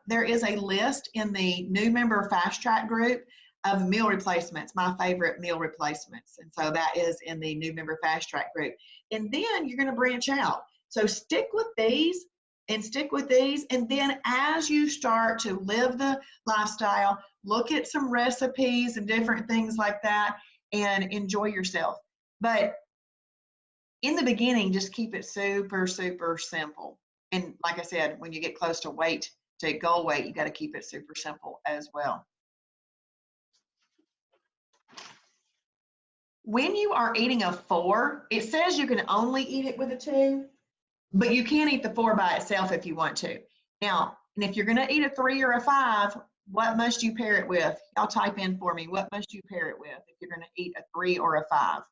there is a list in the new member Fast Track group of meal replacements, my favorite meal replacements. And so that is in the new member Fast Track group. And then you're going to branch out. So stick with these. And then as you start to live the lifestyle, look at some recipes and different things like that and enjoy yourself. But in the beginning, just keep it super, super simple. And like I said, when you get close to goal weight, you got to keep it super simple as well. When you are eating a 4, it says you can only eat it with a 2, but you can eat the 4 by itself if you want to. Now, and if you're going to eat a 3 or a 5, what must you pair it with? Y'all type in for me. What must you pair it with if you're going to eat a 3 or a 5?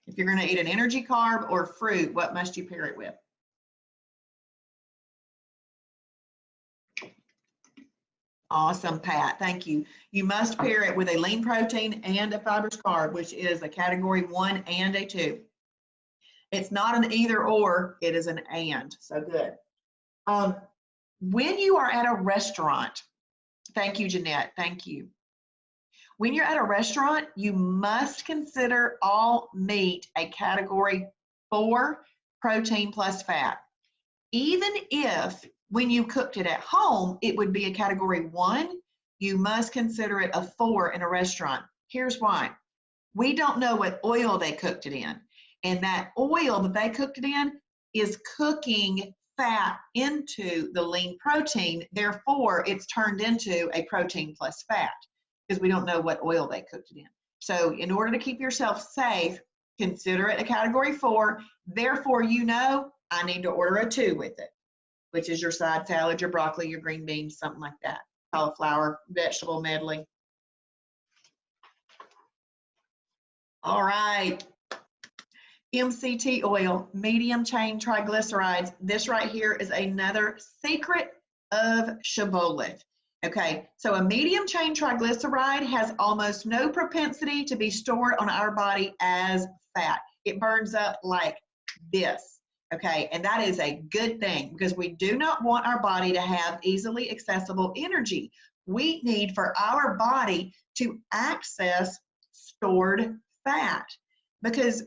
If you're going to eat an energy carb or fruit, what must you pair it with? Awesome, Pat. Thank you. You must pair it with a lean protein and a fibrous carb, which is a category 1 and a 2. It's not an either or, it is an and. So good. When you are at a restaurant, thank you, Jeanette. Thank you. When you're at a restaurant, you must consider all meat a category 4 protein plus fat. Even if when you cooked it at home, it would be a category 1, you must consider it a 4 in a restaurant. Here's why. We don't know what oil they cooked it in. And that oil that they cooked it in is cooking fat into the lean protein. Therefore, it's turned into a protein plus fat, because we don't know what oil they cooked it in. So in order to keep yourself safe, consider it a category 4. Therefore, you know, I need to order a 2 with it, which is your side salad, your broccoli, your green beans, something like that. Cauliflower, vegetable medley. All right. MCT oil, medium chain triglycerides. This right here is another secret of Shibboleth. Okay, so a medium chain triglyceride has almost no propensity to be stored on our body as fat. It burns up like this. Okay, and that is a good thing, because we do not want our body to have easily accessible energy. We need for our body to access stored fat, because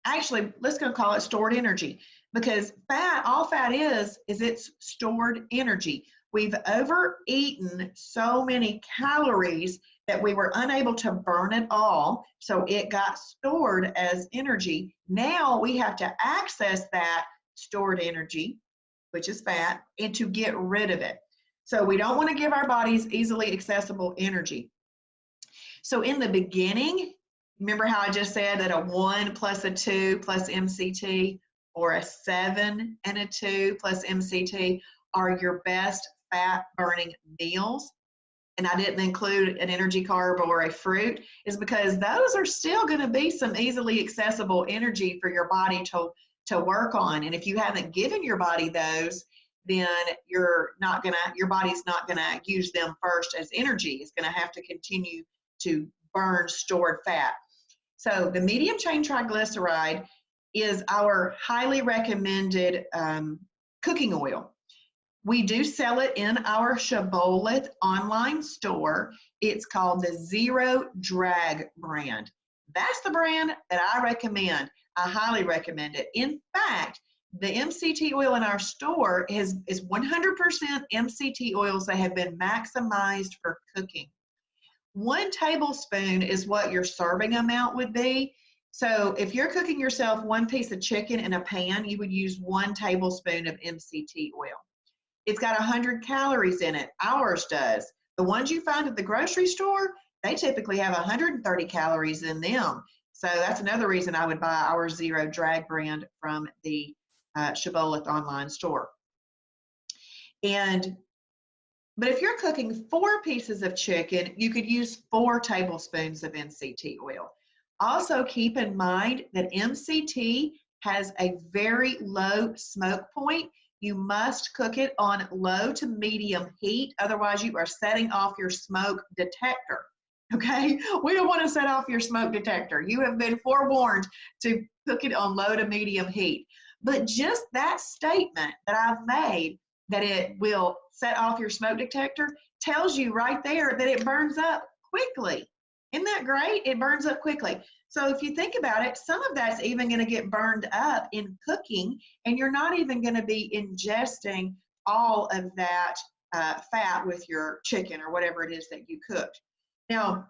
actually, let's go call it stored energy, because fat, all fat is it's stored energy. We've overeaten so many calories that we were unable to burn it all, so it got stored as energy. Now we have to access that stored energy, which is fat, and to get rid of it. So we don't want to give our bodies easily accessible energy. So in the beginning, remember how I just said that a 1 plus a 2 plus MCT, or a 7 and a 2 plus MCT are your best fat burning meals? And I didn't include an energy carb or a fruit, is because those are still going to be some easily accessible energy for your body to work on. And if you haven't given your body those, then your body's not gonna use them first as energy. It's gonna have to continue to burn stored fat. So the medium chain triglyceride is our highly recommended cooking oil. We do sell it in our Shibboleth online store. It's called the Zero Drag brand. That's the brand that I recommend. I highly recommend it. In fact, the MCT oil in our store is 100% MCT oils that have been maximized for cooking. 1 tablespoon is what your serving amount would be. So if you're cooking yourself 1 piece of chicken in a pan, you would use 1 tablespoon of MCT oil. It's got 100 calories in it. Ours does. The ones you find at the grocery store, they typically have 130 calories in them. So that's another reason I would buy our Zero Drag brand from the Shibboleth online store. But if you're cooking 4 pieces of chicken, you could use 4 tablespoons of MCT oil. Also keep in mind that MCT has a very low smoke point. You must cook it on low to medium heat, otherwise you are setting off your smoke detector. Okay, we don't want to set off your smoke detector. You have been forewarned to cook it on low to medium heat. But just that statement that I've made, that it will set off your smoke detector, tells you right there that it burns up quickly. Isn't that great? It burns up quickly. So if you think about it, some of that's even going to get burned up in cooking, and you're not even going to be ingesting all of that fat with your chicken or whatever it is that you cooked. Now,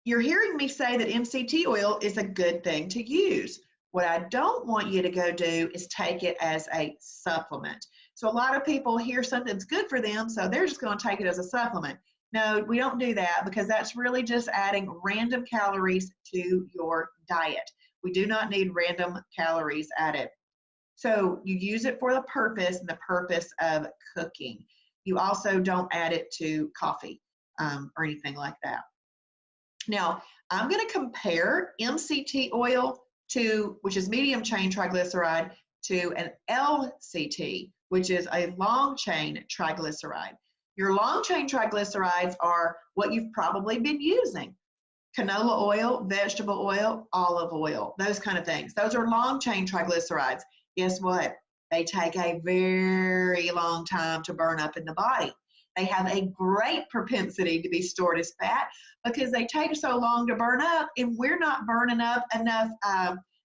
you're hearing me say that MCT oil is a good thing to use. What I don't want you to go do is take it as a supplement. So a lot of people hear something's good for them, so they're just going to take it as a supplement. No, we don't do that, because that's really just adding random calories to your diet. We do not need random calories added. So you use it for the purpose and the purpose of cooking. You also don't add it to coffee or anything like that. Now, I'm going to compare MCT oil to, which is medium chain triglyceride, to an LCT, which is a long chain triglyceride. Your long chain triglycerides are what you've probably been using: canola oil, vegetable oil, olive oil, those kind of things. Those are long chain triglycerides. Guess what? They take a very long time to burn up in the body. They have a great propensity to be stored as fat because they take so long to burn up, and we're not burning up enough,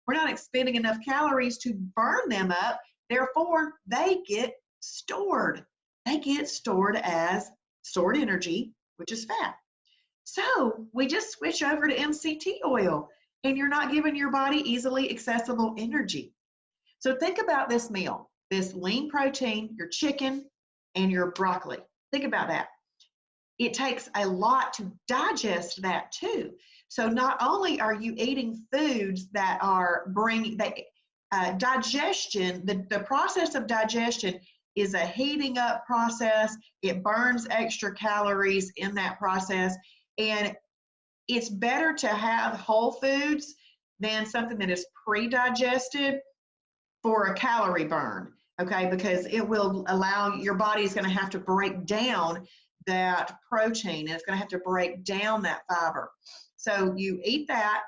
we're not expending enough calories to burn them up. Therefore, they get stored. They get stored as stored energy, which is fat. So we just switch over to MCT oil, and you're not giving your body easily accessible energy. So think about this meal, this lean protein, your chicken, and your broccoli. Think about that. It takes a lot to digest that too. So not only are you eating foods that are bringing digestion, the process of digestion is a heating up process. It burns extra calories in that process. And it's better to have whole foods than something that is pre-digested for a calorie burn, okay? Because it will allow, your body is going to have to break down that protein, and it's going to have to break down that fiber. So you eat that.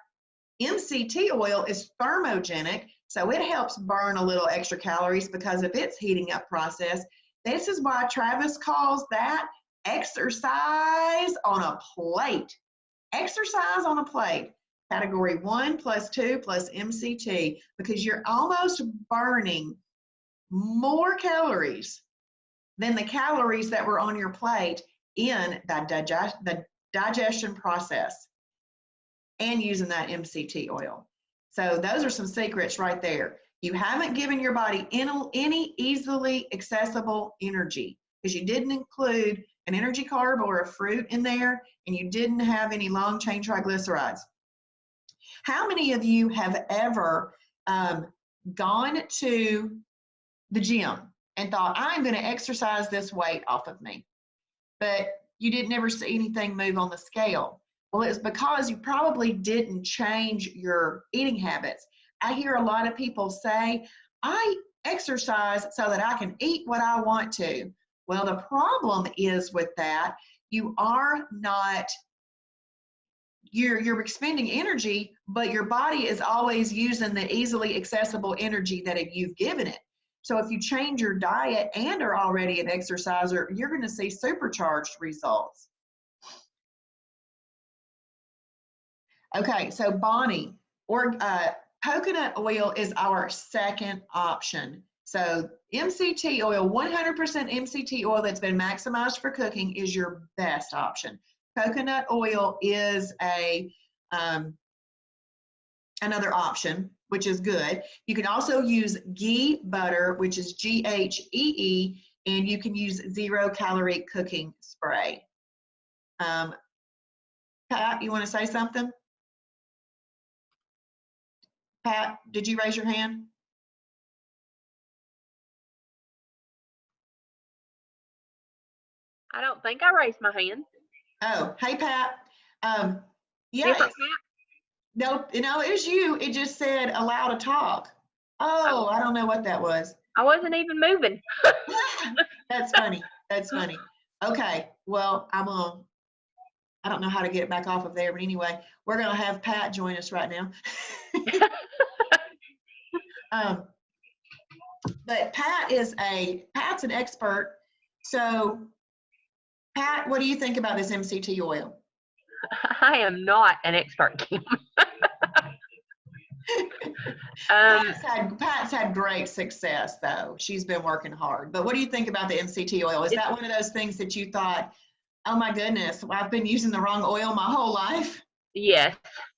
MCT oil is thermogenic, so it helps burn a little extra calories because of its heating up process. This is why Travis calls that exercise on a plate. Exercise on a plate. category 1 plus 2 plus MCT, because you're almost burning more calories than the calories that were on your plate in the digestion process and using that MCT oil. So those are some secrets right there. You haven't given your body any easily accessible energy because you didn't include an energy carb or a fruit in there, and you didn't have any long chain triglycerides. How many of you have ever gone to the gym and thought, I'm going to exercise this weight off of me, but you didn't ever see anything move on the scale? Well, it's because you probably didn't change your eating habits. I hear a lot of people say, I exercise so that I can eat what I want to. Well, the problem is with that, you are not, you're expending energy, but your body is always using the easily accessible energy that you've given it. So if you change your diet and are already an exerciser, you're going to see supercharged results. Okay, so Bonnie, or coconut oil is our second option. So MCT oil, 100% MCT oil that's been maximized for cooking is your best option. Coconut oil is another option, which is good. You can also use ghee butter, which is GHEE, and you can use 0-calorie cooking spray. Pat, you want to say something? Pat, did you raise your hand? I don't think I raised my hand. Oh, hey, Pat. Yeah. Different Pat? No, it was you. It just said allow to talk. Oh, I don't know what that was. I wasn't even moving. That's funny. That's funny. Okay. Well, I don't know how to get it back off of there, but anyway, we're going to have Pat join us right now. But Pat's an expert. So Pat, what do you think about this MCT oil? I am not an expert, Kim. Pat's had great success, though. She's been working hard. But what do you think about the MCT oil? Is that one of those things that you thought, oh my goodness, I've been using the wrong oil my whole life? Yes,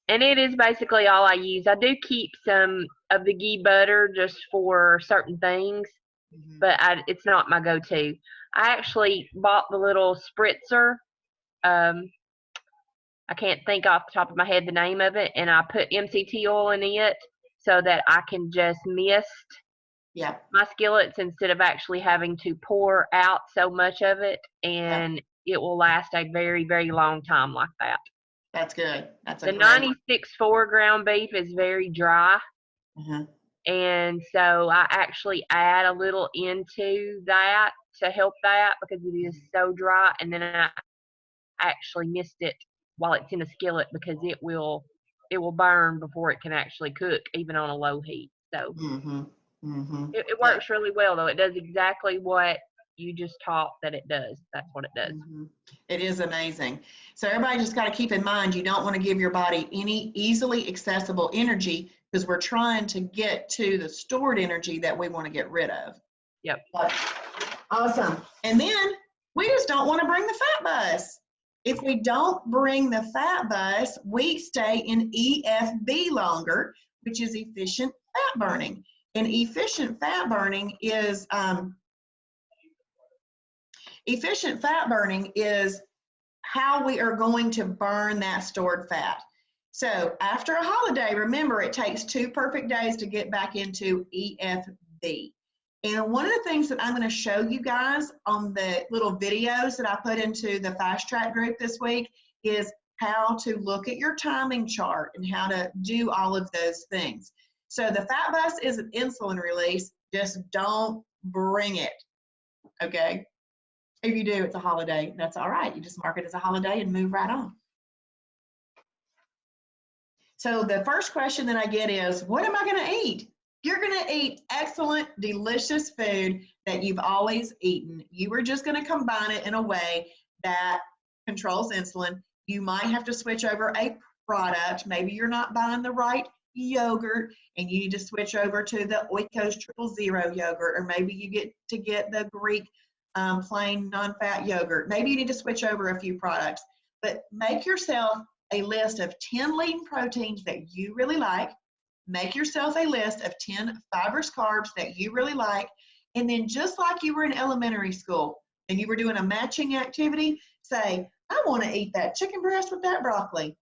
and it is basically all I use. I do keep some of the ghee butter just for certain things, but it's not my go-to. I actually bought the little spritzer. I can't think off the top of my head the name of it, and I put MCT oil in it so that I can just mist my skillets instead of actually having to pour out so much of it, and it will last a very, very long time like that. That's good. That's the 96.4 ground beef is very dry, and so I actually add a little into that to help that because it is so dry, and then I actually mist it while it's in a skillet because it will burn before it can actually cook, even on a low heat. So it works really well, though. It does exactly what you just taught that it does. That's what it does. It is amazing. So everybody just got to keep in mind, you don't want to give your body any easily accessible energy because we're trying to get to the stored energy that we want to get rid of. Yep. Awesome. And then we just don't want to bring the fat bus. If we don't bring the fat bus, we stay in EFB longer, which is efficient fat burning. And efficient fat burning is how we are going to burn that stored fat. So after a holiday, remember, it takes 2 perfect days to get back into EFB. And one of the things that I'm going to show you guys on the little videos that I put into the Fast Track group this week is how to look at your timing chart and how to do all of those things. So the fat bus is an insulin release. Just don't bring it, okay? If you do, it's a holiday. That's all right. You just mark it as a holiday and move right on. So the first question that I get is, what am I going to eat? You're going to eat excellent, delicious food that you've always eaten. You are just going to combine it in a way that controls insulin. You might have to switch over a product. Maybe you're not buying the right yogurt and you need to switch over to the Oikos 000 yogurt, or maybe you get the Greek plain non-fat yogurt. Maybe you need to switch over a few products, but make yourself a list of 10 lean proteins that you really like. Make yourself a list of 10 fibrous carbs that you really like. And then just like you were in elementary school and you were doing a matching activity, say, I want to eat that chicken breast with that broccoli.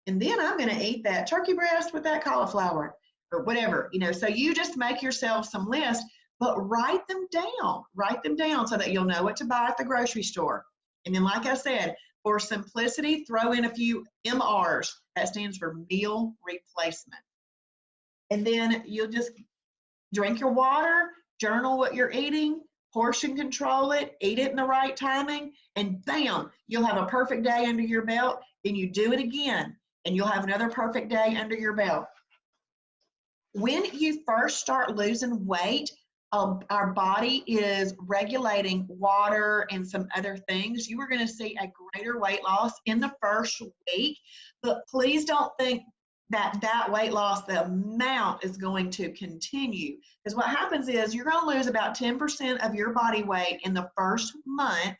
And then I'm going to eat that turkey breast with that cauliflower or whatever, so you just make yourself some lists, but write them down so that you'll know what to buy at the grocery store. And then, like I said, for simplicity, throw in a few MRs. That stands for meal replacement. And then you'll just drink your water, journal what you're eating, portion control it, eat it in the right timing, and bam, you'll have a perfect day under your belt. Then you do it again, and you'll have another perfect day under your belt. When you first start losing weight, our body is regulating water and some other things. You are going to see a greater weight loss in the first week, but please don't think that weight loss, the amount is going to continue. Because what happens is you're going to lose about 10% of your body weight in the first month.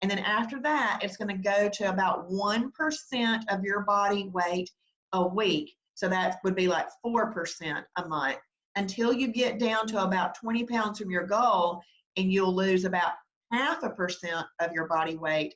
And then after that, it's going to go to about 1% of your body weight a week. So that would be like 4% a month until you get down to about 20 pounds from your goal, and you'll lose about 0.5% of your body weight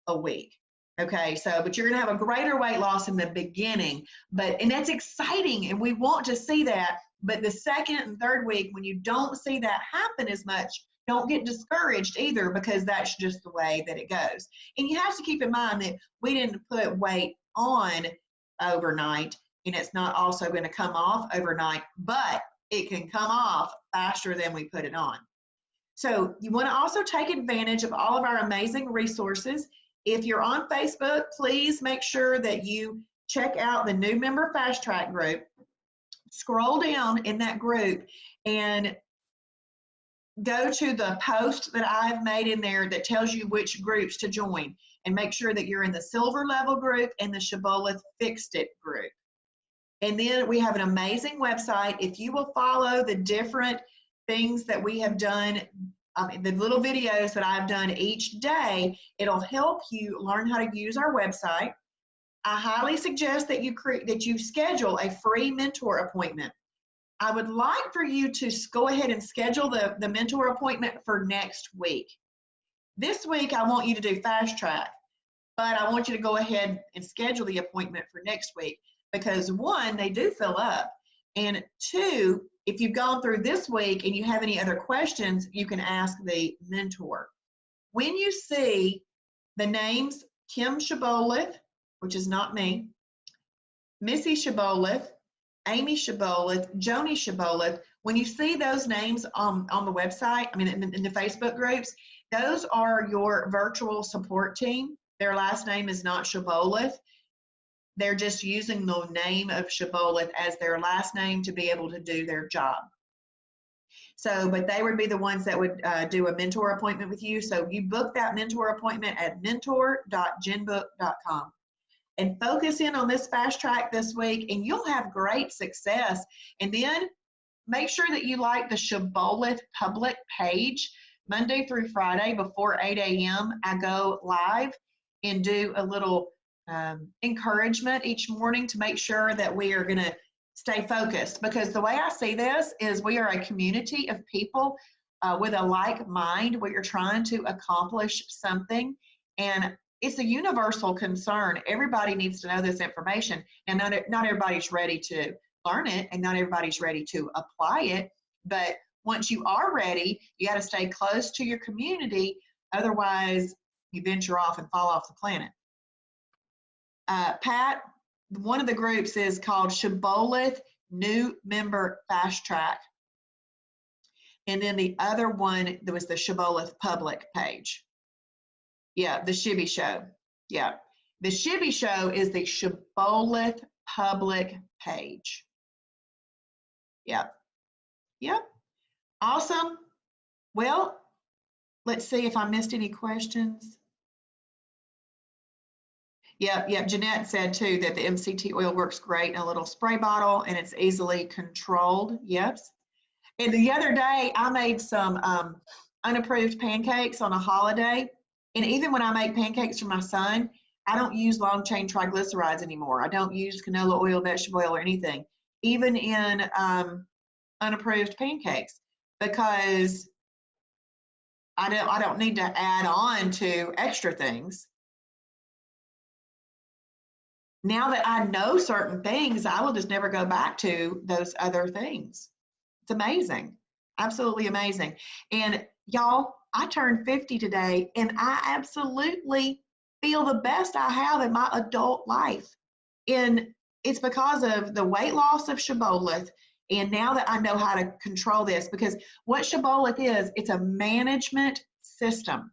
a week. Okay, but you're going to have a greater weight loss in the beginning, and that's exciting, and we want to see that. But the second and third week, when you don't see that happen as much, don't get discouraged either, because that's just the way that it goes. And you have to keep in mind that we didn't put weight on overnight, and it's not also going to come off overnight, but it can come off faster than we put it on. So you want to also take advantage of all of our amazing resources. If you're on Facebook, please make sure that you check out the new member Fast Track group. Scroll down in that group and go to the post that I've made in there that tells you which groups to join, and make sure that you're in the silver level group and the Shibboleth Fixed It group. And then we have an amazing website. If you will follow the different things that we have done, the little videos that I've done each day, it'll help you learn how to use our website. I highly suggest that you schedule a free mentor appointment. I would like for you to go ahead and schedule the mentor appointment for next week. This week, I want you to do Fast Track, but I want you to go ahead and schedule the appointment for next week, because one, they do fill up, and two, if you've gone through this week and you have any other questions, you can ask the mentor. When you see the names Kim Shibboleth, which is not me, Missy Shibboleth, Amy Shibboleth, Joni Shibboleth, when you see those names on the website, in the Facebook groups, those are your virtual support team. Their last name is not Shibboleth. They're just using the name of Shibboleth as their last name to be able to do their job. But they would be the ones that would do a mentor appointment with you. So you book that mentor appointment at mentor.genbook.com. And focus in on this Fast Track this week, and you'll have great success. And then make sure that you like the Shibboleth public page. Monday through Friday before 8 a.m., I go live and do a little encouragement each morning to make sure that we are going to stay focused. Because the way I see this is we are a community of people with a like mind. We are trying to accomplish something, and it's a universal concern. Everybody needs to know this information, and not everybody's ready to learn it, and not everybody's ready to apply it. But once you are ready, you got to stay close to your community. Otherwise, you venture off and fall off the planet. Pat, one of the groups is called Shibboleth New Member Fast Track. And then the other one, there was the Shibboleth public page. Yeah, the Shibby Show. Yeah, the Shibby Show is the Shibboleth public page. Yep. Awesome. Well, let's see if I missed any questions. Yep. Jeanette said too that the MCT oil works great in a little spray bottle and it's easily controlled. Yes. And the other day I made some unapproved pancakes on a holiday. And even when I make pancakes for my son, I don't use long chain triglycerides anymore. I don't use canola oil, vegetable oil, or anything, even in unapproved pancakes, because I don't need to add on to extra things. Now that I know certain things, I will just never go back to those other things. It's amazing. Absolutely amazing. And y'all, I turned 50 today and I absolutely feel the best I have in my adult life. And it's because of the weight loss of Shibboleth. And now that I know how to control this, because what Shibboleth is, it's a management system.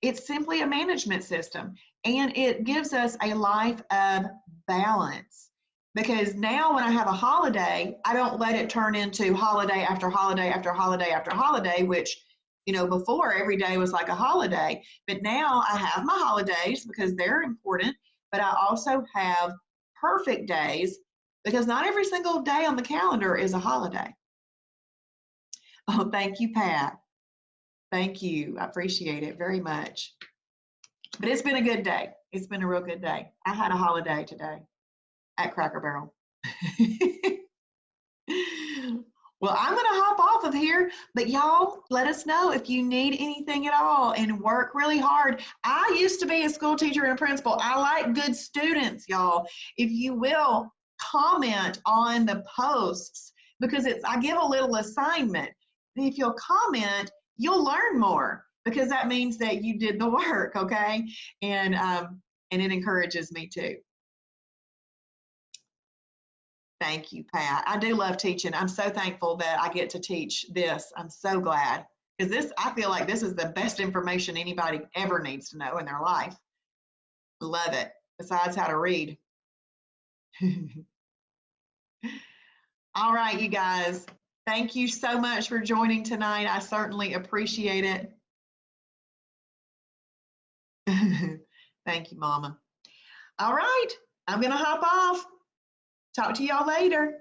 It's simply a management system, and it gives us a life of balance. Because now when I have a holiday, I don't let it turn into holiday after holiday after holiday after holiday, which, before every day was like a holiday. But now I have my holidays because they're important, but I also have perfect days because not every single day on the calendar is a holiday. Oh, thank you, Pat. Thank you. I appreciate it very much. But it's been a good day. It's been a real good day. I had a holiday today at Cracker Barrel. Well, I'm going to hop off of here, but y'all let us know if you need anything at all and work really hard. I used to be a school teacher and a principal. I like good students, y'all. If you will, comment on the posts because I give a little assignment. And if you'll comment, you'll learn more because that means that you did the work, okay? And it encourages me too. Thank you, Pat. I do love teaching. I'm so thankful that I get to teach this. I'm so glad because I feel like this is the best information anybody ever needs to know in their life. Love it. Besides how to read. All right, you guys. Thank you so much for joining tonight. I certainly appreciate it. Thank you, Mama. All right, I'm going to hop off. Talk to y'all later.